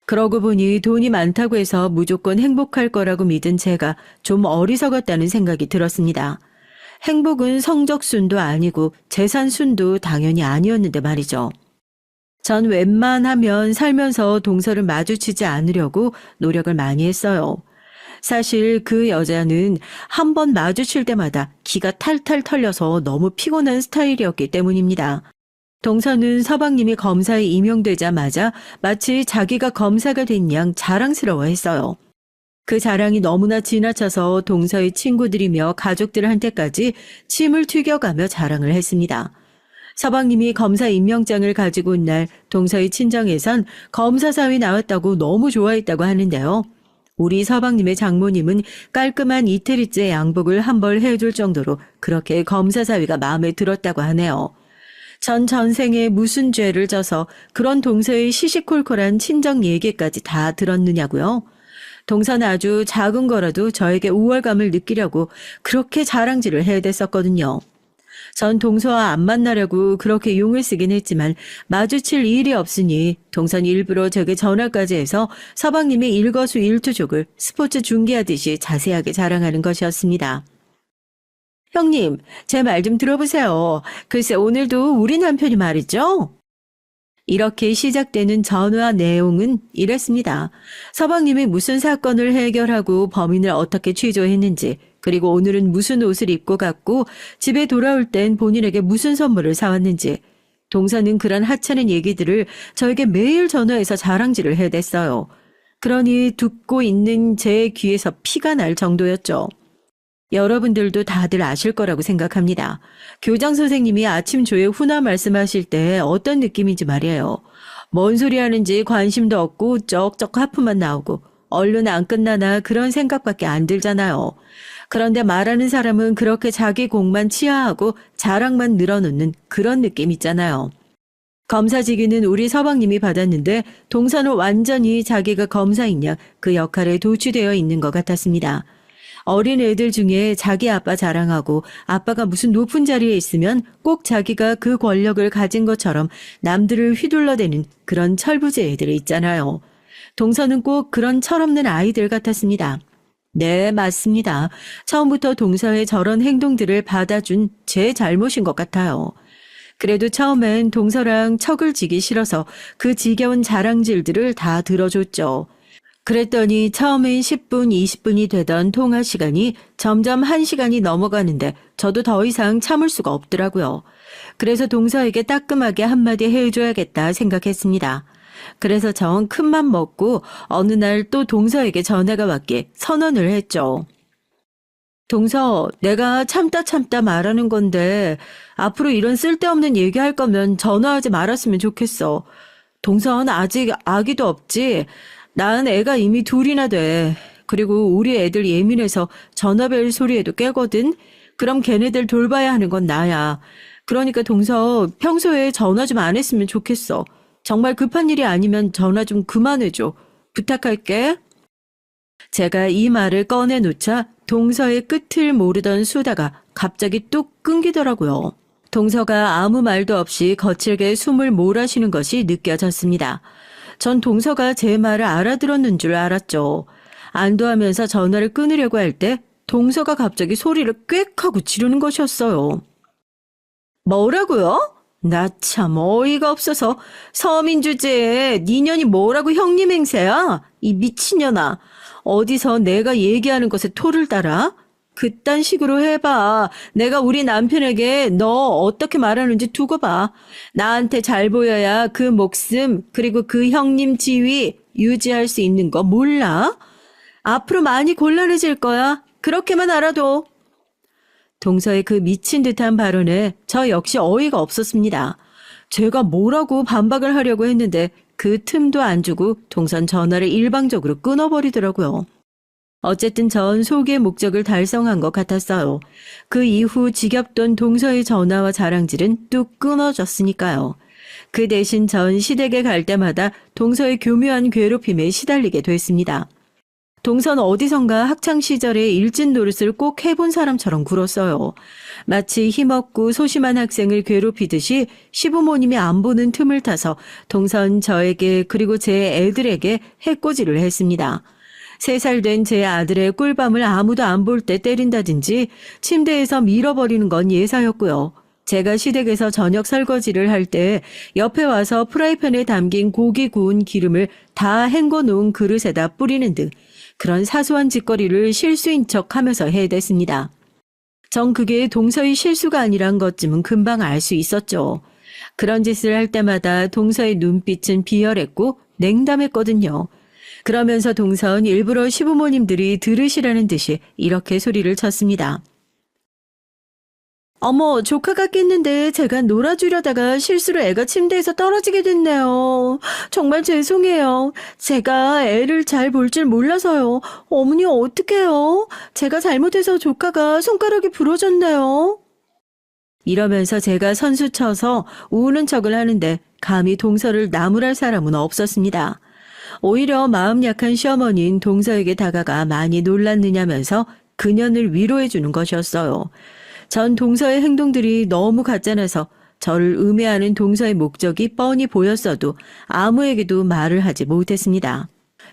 그러고 보니 돈이 많다고 해서 무조건 행복할 거라고 믿은 제가 좀 어리석었다는 생각이 들었습니다. 행복은 성적순도 아니고 재산순도 당연히 아니었는데 말이죠. 전 웬만하면 살면서 동서를 마주치지 않으려고 노력을 많이 했어요. 사실 그 여자는 한 번 마주칠 때마다 기가 탈탈 털려서 너무 피곤한 스타일이었기 때문입니다. 동서는 서방님이 검사에 임용되자마자 마치 자기가 검사가 된 양 자랑스러워했어요. 그 자랑이 너무나 지나쳐서 동서의 친구들이며 가족들한테까지 침을 튀겨가며 자랑을 했습니다. 서방님이 검사 임명장을 가지고 온 날 동서의 친정에선 검사사위 나왔다고 너무 좋아했다고 하는데요. 우리 서방님의 장모님은 깔끔한 이태리째 양복을 한 벌 해줄 정도로 그렇게 검사사위가 마음에 들었다고 하네요. 전 전생에 무슨 죄를 져서 그런 동서의 시시콜콜한 친정 얘기까지 다 들었느냐고요. 동서는 아주 작은 거라도 저에게 우월감을 느끼려고 그렇게 자랑질을 해댔었거든요. 전 동서와 안 만나려고 그렇게 용을 쓰긴 했지만 마주칠 일이 없으니 동서는 일부러 제게 전화까지 해서 서방님의 일거수일투족을 스포츠 중계하듯이 자세하게 자랑하는 것이었습니다. 형님, 제 말 좀 들어보세요. 글쎄 오늘도 우리 남편이 말이죠. 이렇게 시작되는 전화 내용은 이랬습니다. 서방님이 무슨 사건을 해결하고 범인을 어떻게 취조했는지, 그리고 오늘은 무슨 옷을 입고 갔고 집에 돌아올 땐 본인에게 무슨 선물을 사왔는지, 동서는 그런 하찮은 얘기들을 저에게 매일 전화해서 자랑질을 해댔어요. 그러니 듣고 있는 제 귀에서 피가 날 정도였죠. 여러분들도 다들 아실 거라고 생각합니다. 교장 선생님이 아침 조에 훈화 말씀하실 때 어떤 느낌인지 말이에요. 뭔 소리 하는지 관심도 없고 쩍쩍 하품만 나오고 얼른 안 끝나나 그런 생각밖에 안 들잖아요. 그런데 말하는 사람은 그렇게 자기 공만 치하하고 자랑만 늘어놓는 그런 느낌 있잖아요. 검사직위는 우리 서방님이 받았는데 동서는 완전히 자기가 검사인 양 그 역할에 도취되어 있는 것 같았습니다. 어린 애들 중에 자기 아빠 자랑하고 아빠가 무슨 높은 자리에 있으면 꼭 자기가 그 권력을 가진 것처럼 남들을 휘둘러대는 그런 철부지 애들이 있잖아요. 동서는 꼭 그런 철없는 아이들 같았습니다. 네, 맞습니다. 처음부터 동서의 저런 행동들을 받아준 제 잘못인 것 같아요. 그래도 처음엔 동서랑 척을 지기 싫어서 그 지겨운 자랑질들을 다 들어줬죠. 그랬더니 처음엔 10분, 20분이 되던 통화 시간이 점점 1시간이 넘어가는데 저도 더 이상 참을 수가 없더라고요. 그래서 동서에게 따끔하게 한마디 해줘야겠다 생각했습니다. 그래서 전 큰맘 먹고 어느 날 또 동서에게 전화가 왔기에 선언을 했죠. 동서, 내가 참다 말하는 건데 앞으로 이런 쓸데없는 얘기할 거면 전화하지 말았으면 좋겠어. 동서는 아직 아기도 없지? 난 애가 이미 둘이나 돼. 그리고 우리 애들 예민해서 전화벨 소리에도 깨거든? 그럼 걔네들 돌봐야 하는 건 나야. 그러니까 동서 평소에 전화 좀 안 했으면 좋겠어. 정말 급한 일이 아니면 전화 좀 그만해줘. 부탁할게. 제가 이 말을 꺼내놓자 동서의 끝을 모르던 수다가 갑자기 뚝 끊기더라고요. 동서가 아무 말도 없이 거칠게 숨을 몰아쉬는 것이 느껴졌습니다. 전 동서가 제 말을 알아들었는 줄 알았죠. 안도하면서 전화를 끊으려고 할 때 동서가 갑자기 소리를 꽥 하고 지르는 것이었어요. 뭐라고요? 나 참 어이가 없어서 서민 주제에 니년이 뭐라고 형님 행세야? 이 미친년아. 어디서 내가 얘기하는 것에 토를 달아? 그딴 식으로 해봐. 내가 우리 남편에게 너 어떻게 말하는지 두고 봐. 나한테 잘 보여야 그 목숨 그리고 그 형님 지위 유지할 수 있는 거 몰라? 앞으로 많이 곤란해질 거야. 그렇게만 알아둬. 동서의 그 미친 듯한 발언에 저 역시 어이가 없었습니다. 제가 뭐라고 반박을 하려고 했는데 그 틈도 안 주고 동선 전화를 일방적으로 끊어버리더라고요. 어쨌든 전 소기의 목적을 달성한 것 같았어요. 그 이후 지겹던 동서의 전화와 자랑질은 뚝 끊어졌으니까요. 그 대신 전 시댁에 갈 때마다 동서의 교묘한 괴롭힘에 시달리게 됐습니다. 동선 어디선가 학창시절에 일진 노릇을 꼭 해본 사람처럼 굴었어요. 마치 힘없고 소심한 학생을 괴롭히듯이 시부모님이 안 보는 틈을 타서 동선 저에게 그리고 제 애들에게 해코지를 했습니다. 3살 된 제 아들의 꿀밤을 아무도 안 볼 때 때린다든지 침대에서 밀어버리는 건 예사였고요. 제가 시댁에서 저녁 설거지를 할 때 옆에 와서 프라이팬에 담긴 고기 구운 기름을 다 헹궈 놓은 그릇에다 뿌리는 등 그런 사소한 짓거리를 실수인 척하면서 해댔습니다. 전 그게 동서의 실수가 아니란 것쯤은 금방 알 수 있었죠. 그런 짓을 할 때마다 동서의 눈빛은 비열했고 냉담했거든요. 그러면서 동서는 일부러 시부모님들이 들으시라는 듯이 이렇게 소리를 쳤습니다. 어머, 조카가 깼는데 제가 놀아주려다가 실수로 애가 침대에서 떨어지게 됐네요. 정말 죄송해요. 제가 애를 잘 볼 줄 몰라서요. 어머니 어떡해요? 제가 잘못해서 조카가 손가락이 부러졌네요. 이러면서 제가 선수 쳐서 우는 척을 하는데 감히 동서를 나무랄 사람은 없었습니다. 오히려 마음 약한 시어머니인 동서에게 다가가 많이 놀랐느냐면서 그년을 위로해주는 것이었어요. 전 동서의 행동들이 너무 가짜라서 저를 음해하는 동서의 목적이 뻔히 보였어도 아무에게도 말을 하지 못했습니다.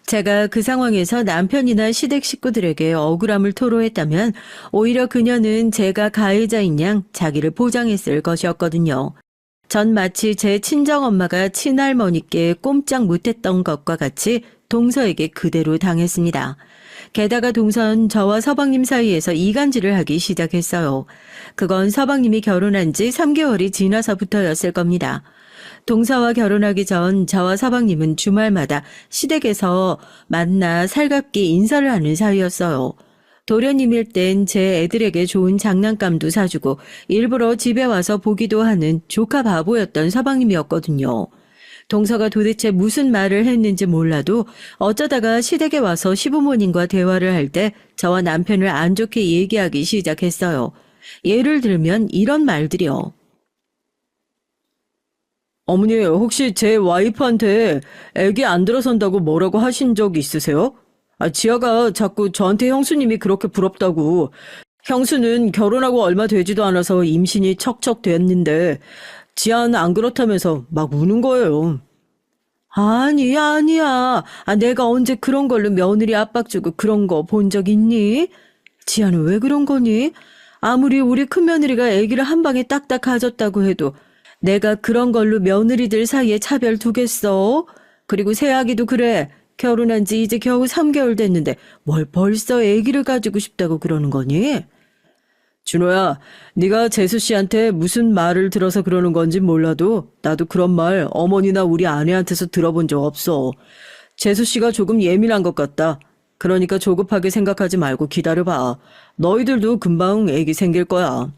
제가 그 상황에서 남편이나 시댁 식구들에게 억울함을 토로했다면 오히려 그녀는 제가 가해자인 양 자기를 보장했을 것이었거든요. 전 마치 제 친정엄마가 친할머니께 꼼짝 못했던 것과 같이 동서에게 그대로 당했습니다. 게다가 동서는 저와 서방님 사이에서 이간질을 하기 시작했어요. 그건 서방님이 결혼한 지 3개월이 지나서부터였을 겁니다. 동서와 결혼하기 전 저와 서방님은 주말마다 시댁에서 만나 살갑게 인사를 하는 사이였어요. 도련님일 땐 제 애들에게 좋은 장난감도 사주고 일부러 집에 와서 보기도 하는 조카 바보였던 서방님이었거든요. 동서가 도대체 무슨 말을 했는지 몰라도 어쩌다가 시댁에 와서 시부모님과 대화를 할 때 저와 남편을 안 좋게 얘기하기 시작했어요. 예를 들면 이런 말들이요. 어머니, 혹시 제 와이프한테 애기 안 들어선다고 뭐라고 하신 적 있으세요? 지아가 자꾸 저한테 형수님이 그렇게 부럽다고. 형수는 결혼하고 얼마 되지도 않아서 임신이 척척 됐는데 지아는 안 그렇다면서 막 우는 거예요. 아니야. 내가 언제 그런 걸로 며느리 압박 주고 그런 거 본 적 있니? 지아는 왜 그런 거니? 아무리 우리 큰며느리가 아기를 한 방에 딱딱 가졌다고 해도 내가 그런 걸로 며느리들 사이에 차별 두겠어? 그리고 새아기도 그래. 결혼한 지 이제 겨우 3개월 됐는데 뭘 벌써 아기를 가지고 싶다고 그러는 거니? 준호야, 네가 재수 씨한테 무슨 말을 들어서 그러는 건지 몰라도 나도 그런 말 어머니나 우리 아내한테서 들어본 적 없어. 재수 씨가 조금 예민한 것 같다. 그러니까 조급하게 생각하지 말고 기다려봐. 너희들도 금방 애기 생길 거야.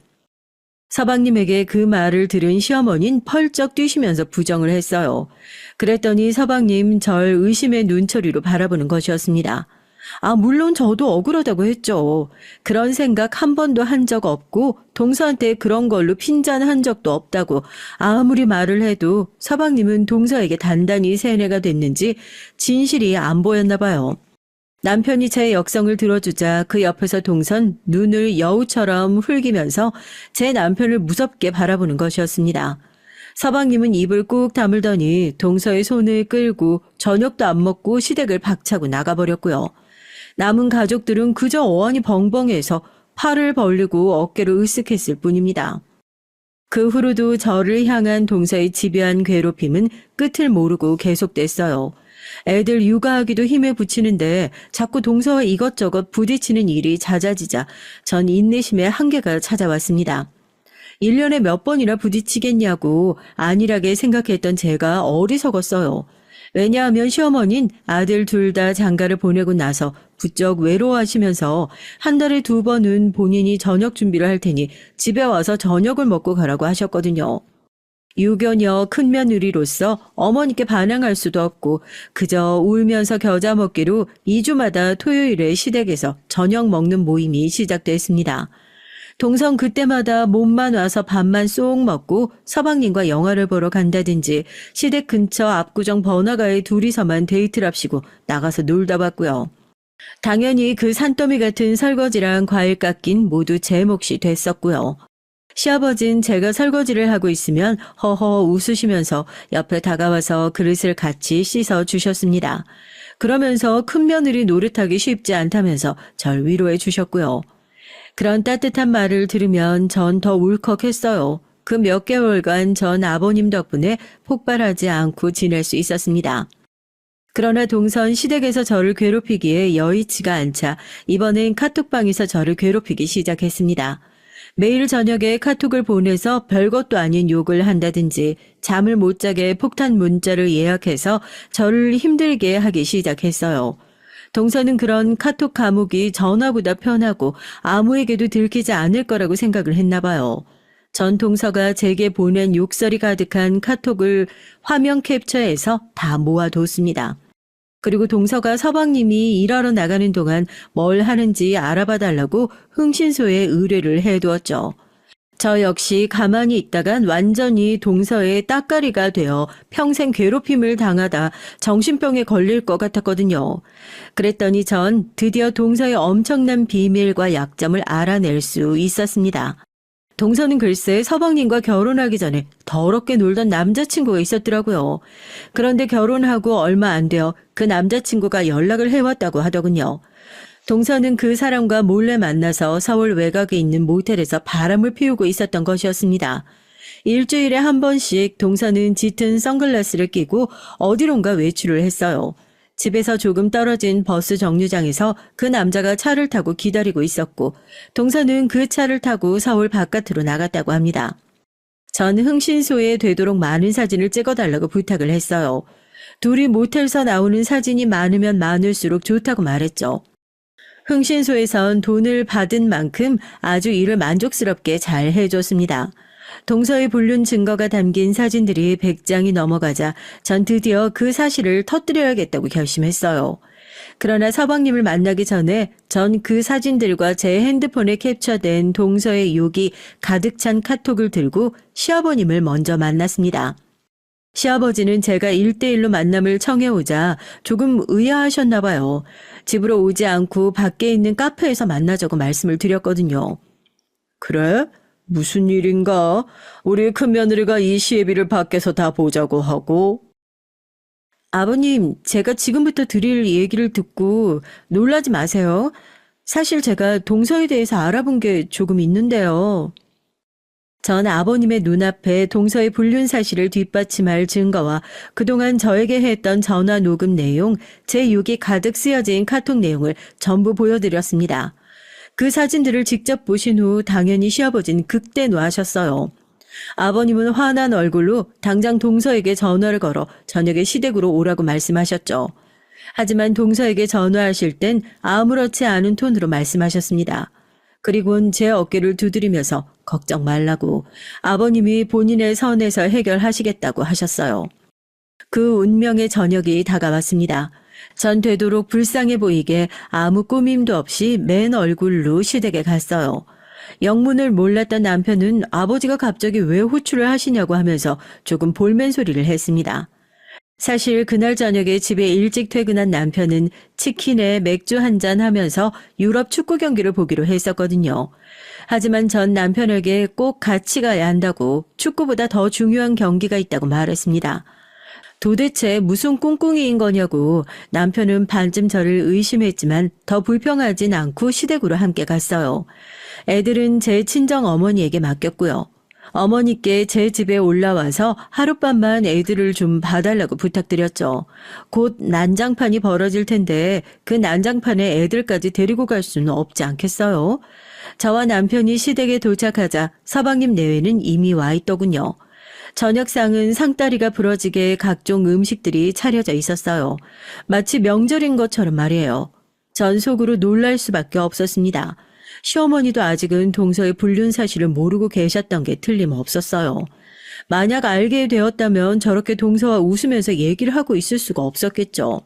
서방님에게 그 말을 들은 시어머니는 펄쩍 뛰시면서 부정을 했어요. 그랬더니 서방님 절 의심의 눈초리로 바라보는 것이었습니다. 아, 물론 저도 억울하다고 했죠. 그런 생각 한 번도 한 적 없고 동서한테 그런 걸로 핀잔한 적도 없다고 아무리 말을 해도 서방님은 동서에게 단단히 세뇌가 됐는지 진실이 안 보였나 봐요. 남편이 제 역성을 들어주자 그 옆에서 동선 눈을 여우처럼 흘기면서 제 남편을 무섭게 바라보는 것이었습니다. 서방님은 입을 꾹 다물더니 동서의 손을 끌고 저녁도 안 먹고 시댁을 박차고 나가버렸고요. 남은 가족들은 그저 어안이 벙벙해서 팔을 벌리고 어깨를 으쓱했을 뿐입니다. 그 후로도 저를 향한 동서의 집요한 괴롭힘은 끝을 모르고 계속됐어요. 애들 육아하기도 힘에 부치는데 자꾸 동서와 이것저것 부딪히는 일이 잦아지자 전 인내심의 한계가 찾아왔습니다. 1년에 몇 번이나 부딪히겠냐고 안일하게 생각했던 제가 어리석었어요. 왜냐하면 시어머니는 아들 둘 다 장가를 보내고 나서 부쩍 외로워하시면서 한 달에 2번은 본인이 저녁 준비를 할 테니 집에 와서 저녁을 먹고 가라고 하셨거든요. 유교녀 큰며느리로서 어머니께 반항할 수도 없고 그저 울면서 겨자 먹기로 2주마다 토요일에 시댁에서 저녁 먹는 모임이 시작됐습니다. 동성 그때마다 몸만 와서 밥만 쏙 먹고 서방님과 영화를 보러 간다든지 시댁 근처 압구정 번화가에 둘이서만 데이트랍시고 나가서 놀다 봤고요. 당연히 그 산더미 같은 설거지랑 과일 깎긴 모두 제 몫이 됐었고요. 시아버진 제가 설거지를 하고 있으면 허허 웃으시면서 옆에 다가와서 그릇을 같이 씻어 주셨습니다. 그러면서 큰며느리 노릇하기 쉽지 않다면서 절 위로해 주셨고요. 그런 따뜻한 말을 들으면 전 더 울컥했어요. 그 몇 개월간 전 아버님 덕분에 폭발하지 않고 지낼 수 있었습니다. 그러나 동선 시댁에서 저를 괴롭히기에 여의치가 않자 이번엔 카톡방에서 저를 괴롭히기 시작했습니다. 매일 저녁에 카톡을 보내서 별것도 아닌 욕을 한다든지 잠을 못 자게 폭탄 문자를 예약해서 저를 힘들게 하기 시작했어요. 동서는 그런 카톡 감옥이 전화보다 편하고 아무에게도 들키지 않을 거라고 생각을 했나 봐요. 전 동서가 제게 보낸 욕설이 가득한 카톡을 화면 캡처해서 다 모아뒀습니다. 그리고 동서가 서방님이 일하러 나가는 동안 뭘 하는지 알아봐 달라고 흥신소에 의뢰를 해두었죠. 저 역시 가만히 있다간 완전히 동서의 따까리가 되어 평생 괴롭힘을 당하다 정신병에 걸릴 것 같았거든요. 그랬더니 전 드디어 동서의 엄청난 비밀과 약점을 알아낼 수 있었습니다. 동서는 글쎄 서방님과 결혼하기 전에 더럽게 놀던 남자친구가 있었더라고요. 그런데 결혼하고 얼마 안 되어 그 남자친구가 연락을 해왔다고 하더군요. 동서는 그 사람과 몰래 만나서 서울 외곽에 있는 모텔에서 바람을 피우고 있었던 것이었습니다. 일주일에 한 번씩 동서는 짙은 선글라스를 끼고 어디론가 외출을 했어요. 집에서 조금 떨어진 버스 정류장에서 그 남자가 차를 타고 기다리고 있었고 동서는 그 차를 타고 서울 바깥으로 나갔다고 합니다. 전 흥신소에 되도록 많은 사진을 찍어달라고 부탁을 했어요. 둘이 모텔에서 나오는 사진이 많으면 많을수록 좋다고 말했죠. 흥신소에선 돈을 받은 만큼 아주 일을 만족스럽게 잘 해줬습니다. 동서의 불륜 증거가 담긴 사진들이 100장이 넘어가자 전 드디어 그 사실을 터뜨려야겠다고 결심했어요. 그러나 서방님을 만나기 전에 전 그 사진들과 제 핸드폰에 캡처된 동서의 욕이 가득 찬 카톡을 들고 시아버님을 먼저 만났습니다. 시아버지는 제가 1대1로 만남을 청해오자 조금 의아하셨나 봐요. 집으로 오지 않고 밖에 있는 카페에서 만나자고 말씀을 드렸거든요. 그래? 무슨 일인가? 우리 큰며느리가 이 시애비를 밖에서 다 보자고 하고. 아버님, 제가 지금부터 드릴 얘기를 듣고 놀라지 마세요. 사실 제가 동서에 대해서 알아본 게 조금 있는데요. 전 아버님의 눈앞에 동서의 불륜 사실을 뒷받침할 증거와 그동안 저에게 했던 전화 녹음 내용, 제 욕이 가득 쓰여진 카톡 내용을 전부 보여드렸습니다. 그 사진들을 직접 보신 후 당연히 시아버지는 극대노하셨어요. 아버님은 화난 얼굴로 당장 동서에게 전화를 걸어 저녁에 시댁으로 오라고 말씀하셨죠. 하지만 동서에게 전화하실 땐 아무렇지 않은 톤으로 말씀하셨습니다. 그리고는 제 어깨를 두드리면서 걱정 말라고 아버님이 본인의 선에서 해결하시겠다고 하셨어요. 그 운명의 저녁이 다가왔습니다. 전 되도록 불쌍해 보이게 아무 꾸밈도 없이 맨 얼굴로 시댁에 갔어요. 영문을 몰랐던 남편은 아버지가 갑자기 왜 호출을 하시냐고 하면서 조금 볼멘 소리를 했습니다. 사실 그날 저녁에 집에 일찍 퇴근한 남편은 치킨에 맥주 한잔 하면서 유럽 축구 경기를 보기로 했었거든요. 하지만 전 남편에게 꼭 같이 가야 한다고 축구보다 더 중요한 경기가 있다고 말했습니다. 도대체 무슨 꿍꿍이인 거냐고 남편은 반쯤 저를 의심했지만 더 불평하진 않고 시댁으로 함께 갔어요. 애들은 제 친정 어머니에게 맡겼고요. 어머니께 제 집에 올라와서 하룻밤만 애들을 좀 봐달라고 부탁드렸죠. 곧 난장판이 벌어질 텐데 그 난장판에 애들까지 데리고 갈 수는 없지 않겠어요? 저와 남편이 시댁에 도착하자 서방님 내외는 이미 와 있더군요. 저녁상은 상다리가 부러지게 각종 음식들이 차려져 있었어요. 마치 명절인 것처럼 말이에요. 전 속으로 놀랄 수밖에 없었습니다. 시어머니도 아직은 동서의 불륜 사실을 모르고 계셨던 게 틀림없었어요. 만약 알게 되었다면 저렇게 동서와 웃으면서 얘기를 하고 있을 수가 없었겠죠.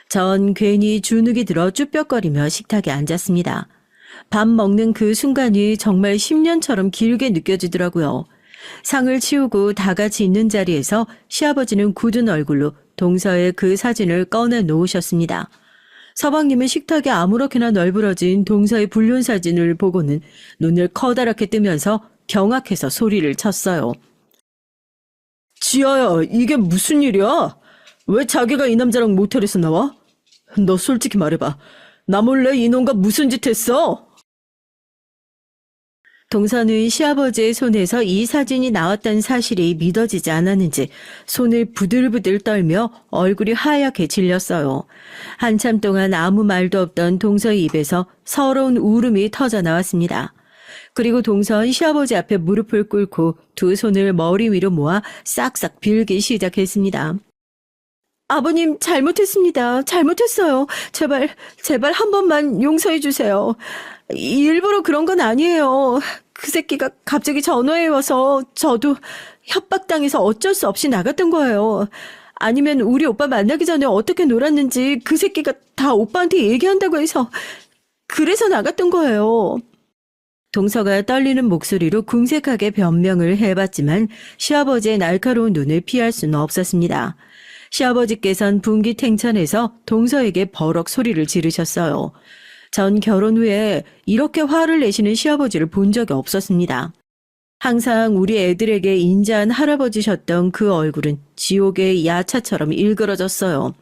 전 괜히 주눅이 들어 쭈뼛거리며 식탁에 앉았습니다. 밥 먹는 그 순간이 정말 10년처럼 길게 느껴지더라고요. 상을 치우고 다 같이 있는 자리에서 시아버지는 굳은 얼굴로 동서의 그 사진을 꺼내 놓으셨습니다. 서방님은 식탁에 아무렇게나 널브러진 동서의 불륜 사진을 보고는 눈을 커다랗게 뜨면서 경악해서 소리를 쳤어요. 지아야, 이게 무슨 일이야? 왜 자기가 이 남자랑 모텔에서 나와? 너 솔직히 말해봐. 나 몰래 이놈과 무슨 짓 했어? 동서는 시아버지의 손에서 이 사진이 나왔다는 사실이 믿어지지 않았는지 손을 부들부들 떨며 얼굴이 하얗게 질렸어요. 한참 동안 아무 말도 없던 동서의 입에서 서러운 울음이 터져 나왔습니다. 그리고 동서는 시아버지 앞에 무릎을 꿇고 두 손을 머리 위로 모아 싹싹 빌기 시작했습니다. 아버님, 잘못했습니다. 잘못했어요. 제발 한 번만 용서해 주세요. 일부러 그런 건 아니에요. 그 새끼가 갑자기 전화해 와서 저도 협박당해서 어쩔 수 없이 나갔던 거예요. 아니면 우리 오빠 만나기 전에 어떻게 놀았는지 그 새끼가 다 오빠한테 얘기한다고 해서 그래서 나갔던 거예요. 동서가 떨리는 목소리로 궁색하게 변명을 해봤지만 시아버지의 날카로운 눈을 피할 수는 없었습니다. 시아버지께선 분기탱천해서 동서에게 버럭 소리를 지르셨어요. 전 결혼 후에 이렇게 화를 내시는 시아버지를 본 적이 없었습니다. 항상 우리 애들에게 인자한 할아버지셨던 그 얼굴은 지옥의 야차처럼 일그러졌어요.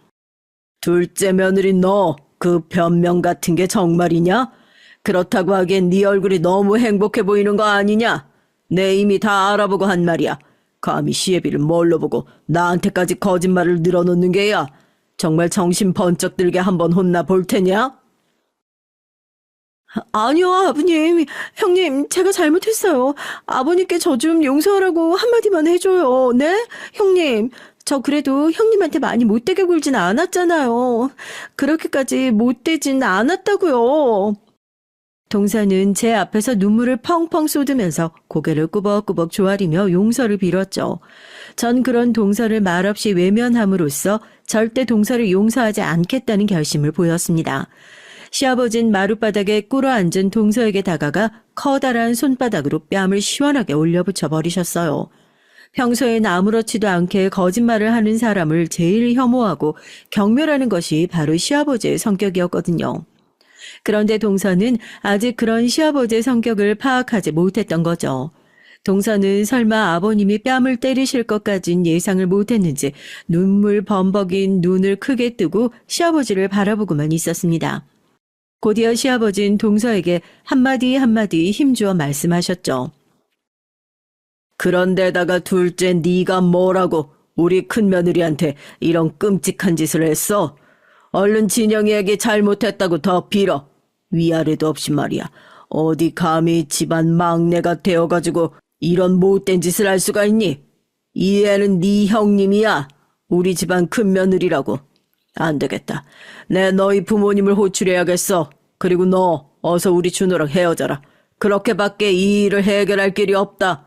둘째 며느리 너, 그 변명 같은 게 정말이냐? 그렇다고 하기엔 네 얼굴이 너무 행복해 보이는 거 아니냐? 내 이미 다 알아보고 한 말이야. 감히 시애비를 뭘로 보고 나한테까지 거짓말을 늘어놓는 게야. 정말 정신 번쩍 들게 한번 혼나 볼 테냐? 아니요, 아버님. 형님, 제가 잘못했어요. 아버님께 저 좀 용서하라고 한마디만 해줘요. 네? 형님, 저 그래도 형님한테 많이 못되게 굴진 않았잖아요. 그렇게까지 못되진 않았다고요. 동서는 제 앞에서 눈물을 펑펑 쏟으면서 고개를 꾸벅꾸벅 조아리며 용서를 빌었죠. 전 그런 동서를 말없이 외면함으로써 절대 동서를 용서하지 않겠다는 결심을 보였습니다. 시아버진 마룻바닥에 꿇어앉은 동서에게 다가가 커다란 손바닥으로 뺨을 시원하게 올려붙여 버리셨어요. 평소엔 아무렇지도 않게 거짓말을 하는 사람을 제일 혐오하고 경멸하는 것이 바로 시아버지의 성격이었거든요. 그런데 동서는 아직 그런 시아버지의 성격을 파악하지 못했던 거죠. 동서는 설마 아버님이 뺨을 때리실 것까진 예상을 못했는지 눈물 범벅인 눈을 크게 뜨고 시아버지를 바라보고만 있었습니다. 곧이어 시아버지는 동서에게 한마디 한마디 힘주어 말씀하셨죠. 그런데다가 둘째 네가 뭐라고 우리 큰며느리한테 이런 끔찍한 짓을 했어? 얼른 진영이에게 잘못했다고 더 빌어. 위아래도 없이 말이야. 어디 감히 집안 막내가 되어가지고 이런 못된 짓을 할 수가 있니? 이 애는 네 형님이야. 우리 집안 큰며느리라고. 안 되겠다. 내 너희 부모님을 호출해야겠어. 그리고 너 어서 우리 준호랑 헤어져라. 그렇게밖에 이 일을 해결할 길이 없다.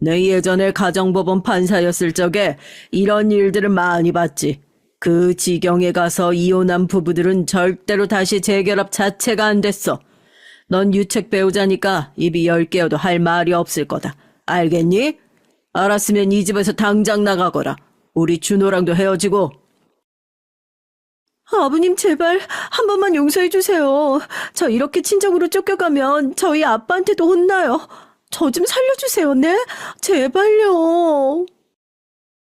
내 예전에 가정법원 판사였을 적에 이런 일들을 많이 봤지. 그 지경에 가서 이혼한 부부들은 절대로 다시 재결합 자체가 안 됐어. 넌 유책 배우자니까 입이 10개여도 할 말이 없을 거다. 알겠니? 알았으면 이 집에서 당장 나가거라. 우리 준호랑도 헤어지고. 아버님 제발 한 번만 용서해 주세요. 저 이렇게 친정으로 쫓겨가면 저희 아빠한테도 혼나요. 저 좀 살려주세요, 네? 제발요.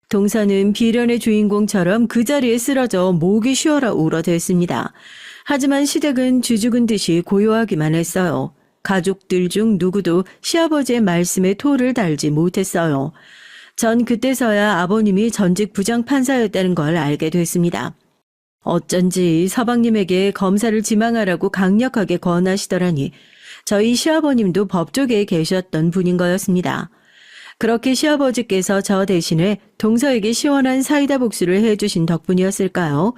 동서는 비련의 주인공처럼 그 자리에 쓰러져 목이 쉬어라 울어댔습니다. 하지만 시댁은 주죽은 듯이 고요하기만 했어요. 가족들 중 누구도 시아버지의 말씀에 토를 달지 못했어요. 전 그때서야 아버님이 전직 부장판사였다는 걸 알게 됐습니다. 어쩐지 서방님에게 검사를 지망하라고 강력하게 권하시더라니 저희 시아버님도 법조계에 계셨던 분인 거였습니다. 그렇게 시아버지께서 저 대신에 동서에게 시원한 사이다 복수를 해주신 덕분이었을까요?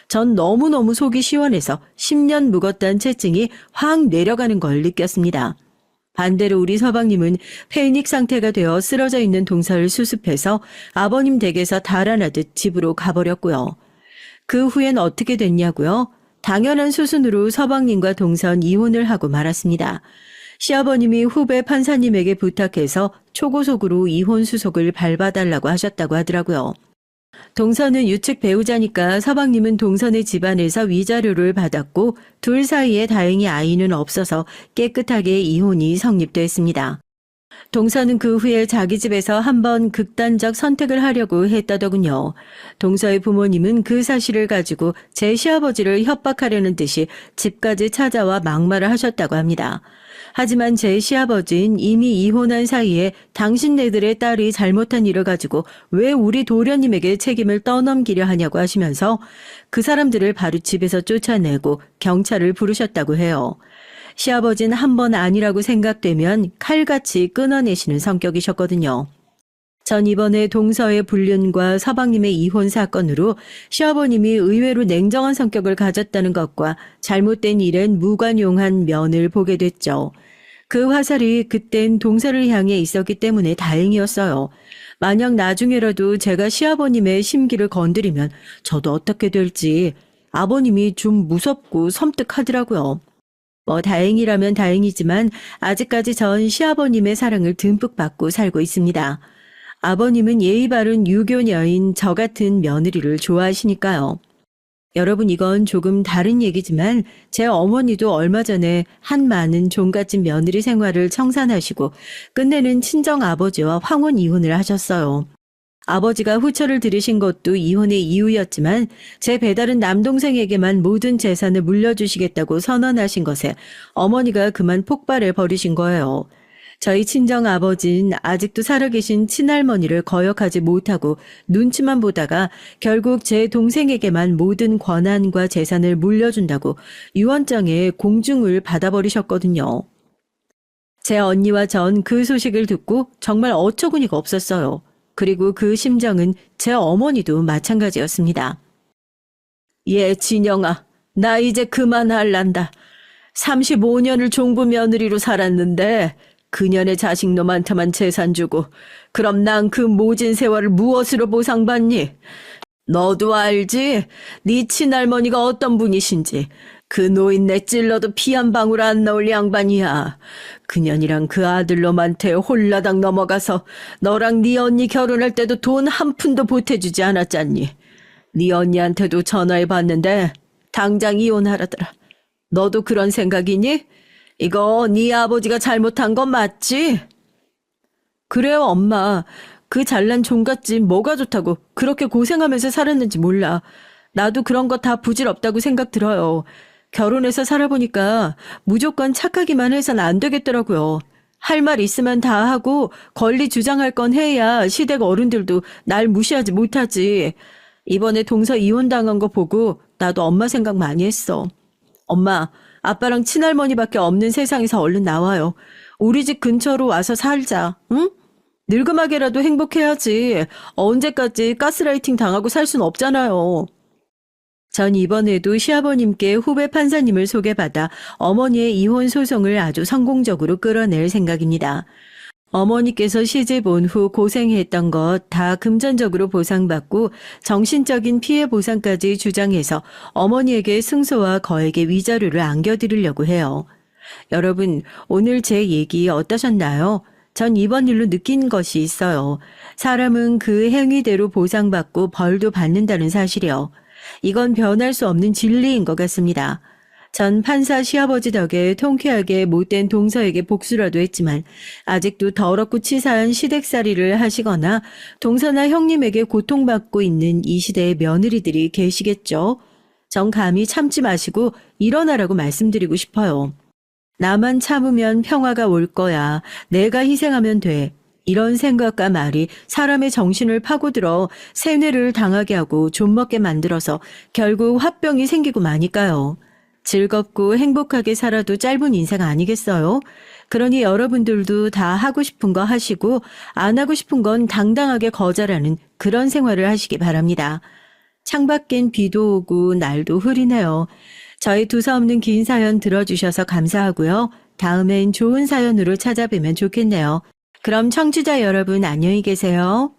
전 너무너무 속이 시원해서 10년 묵었던 채증이 확 내려가는 걸 느꼈습니다. 반대로 우리 서방님은 패닉 상태가 되어 쓰러져 있는 동서를 수습해서 아버님 댁에서 달아나듯 집으로 가버렸고요. 그 후엔 어떻게 됐냐고요? 당연한 수순으로 서방님과 동선 이혼을 하고 말았습니다. 시아버님이 후배 판사님에게 부탁해서 초고속으로 이혼 수속을 밟아달라고 하셨다고 하더라고요. 동선은 유책 배우자니까 서방님은 동선의 집안에서 위자료를 받았고 둘 사이에 다행히 아이는 없어서 깨끗하게 이혼이 성립됐습니다. 동서는 그 후에 자기 집에서 한번 극단적 선택을 하려고 했다더군요. 동서의 부모님은 그 사실을 가지고 제 시아버지를 협박하려는 듯이 집까지 찾아와 막말을 하셨다고 합니다. 하지만 제 시아버지는 이미 이혼한 사이에 당신네들의 딸이 잘못한 일을 가지고 왜 우리 도련님에게 책임을 떠넘기려 하냐고 하시면서 그 사람들을 바로 집에서 쫓아내고 경찰을 부르셨다고 해요. 시아버지는 한 번 아니라고 생각되면 칼같이 끊어내시는 성격이셨거든요. 전 이번에 동서의 불륜과 서방님의 이혼 사건으로 시아버님이 의외로 냉정한 성격을 가졌다는 것과 잘못된 일엔 무관용한 면을 보게 됐죠. 그 화살이 그땐 동서를 향해 있었기 때문에 다행이었어요. 만약 나중에라도 제가 시아버님의 심기를 건드리면 저도 어떻게 될지 아버님이 좀 무섭고 섬뜩하더라고요. 뭐 다행이라면 다행이지만 아직까지 전 시아버님의 사랑을 듬뿍 받고 살고 있습니다. 아버님은 예의 바른 유교녀인 저 같은 며느리를 좋아하시니까요. 여러분 이건 조금 다른 얘기지만 제 어머니도 얼마 전에 한 많은 종갓집 며느리 생활을 청산하시고 끝내는 친정아버지와 황혼 이혼을 하셨어요. 아버지가 후처를 들으신 것도 이혼의 이유였지만 제 배다른 남동생에게만 모든 재산을 물려주시겠다고 선언하신 것에 어머니가 그만 폭발해 버리신 거예요. 저희 친정아버지는 아직도 살아계신 친할머니를 거역하지 못하고 눈치만 보다가 결국 제 동생에게만 모든 권한과 재산을 물려준다고 유언장에 공증을 받아버리셨거든요. 제 언니와 전 그 소식을 듣고 정말 어처구니가 없었어요. 그리고 그 심정은 제 어머니도 마찬가지였습니다. 예, 진영아, 나 이제 그만할란다. 35년을 종부 며느리로 살았는데 그년의 자식놈한테만 재산 주고 그럼 난 그 모진 세월을 무엇으로 보상받니? 너도 알지? 네 친할머니가 어떤 분이신지. 그 노인네 찔러도 피 한 방울 안 나올 양반이야. 그년이랑 그 아들놈한테 홀라당 넘어가서 너랑 네 언니 결혼할 때도 돈 한 푼도 보태주지 않았잖니. 네 언니한테도 전화해봤는데 당장 이혼하라더라. 너도 그런 생각이니? 이거 네 아버지가 잘못한 건 맞지? 그래요, 엄마. 그 잘난 종갓집 뭐가 좋다고 그렇게 고생하면서 살았는지 몰라. 나도 그런 거 다 부질없다고 생각 들어요. 결혼해서 살아보니까 무조건 착하기만 해선 안 되겠더라고요. 할 말 있으면 다 하고 권리 주장할 건 해야 시댁 어른들도 날 무시하지 못하지. 이번에 동서 이혼당한 거 보고 나도 엄마 생각 많이 했어. 엄마, 아빠랑 친할머니밖에 없는 세상에서 얼른 나와요. 우리 집 근처로 와서 살자, 응? 늙음하게라도 행복해야지. 언제까지 가스라이팅 당하고 살 순 없잖아요. 전 이번에도 시아버님께 후배 판사님을 소개받아 어머니의 이혼 소송을 아주 성공적으로 끌어낼 생각입니다. 어머니께서 시집 온 후 고생했던 것 다 금전적으로 보상받고 정신적인 피해 보상까지 주장해서 어머니에게 승소와 거액의 위자료를 안겨드리려고 해요. 여러분, 오늘 제 얘기 어떠셨나요? 전 이번 일로 느낀 것이 있어요. 사람은 그 행위대로 보상받고 벌도 받는다는 사실이요. 이건 변할 수 없는 진리인 것 같습니다. 전 판사 시아버지 덕에 통쾌하게 못된 동서에게 복수라도 했지만 아직도 더럽고 치사한 시댁살이를 하시거나 동서나 형님에게 고통받고 있는 이 시대의 며느리들이 계시겠죠. 전 감히 참지 마시고 일어나라고 말씀드리고 싶어요. 나만 참으면 평화가 올 거야. 내가 희생하면 돼. 이런 생각과 말이 사람의 정신을 파고들어 세뇌를 당하게 하고 좀먹게 만들어서 결국 화병이 생기고 마니까요. 즐겁고 행복하게 살아도 짧은 인생 아니겠어요? 그러니 여러분들도 다 하고 싶은 거 하시고 안 하고 싶은 건 당당하게 거절하는 그런 생활을 하시기 바랍니다. 창밖엔 비도 오고 날도 흐리네요. 저희 두서없는 긴 사연 들어주셔서 감사하고요. 다음엔 좋은 사연으로 찾아뵈면 좋겠네요. 그럼 청취자 여러분 안녕히 계세요.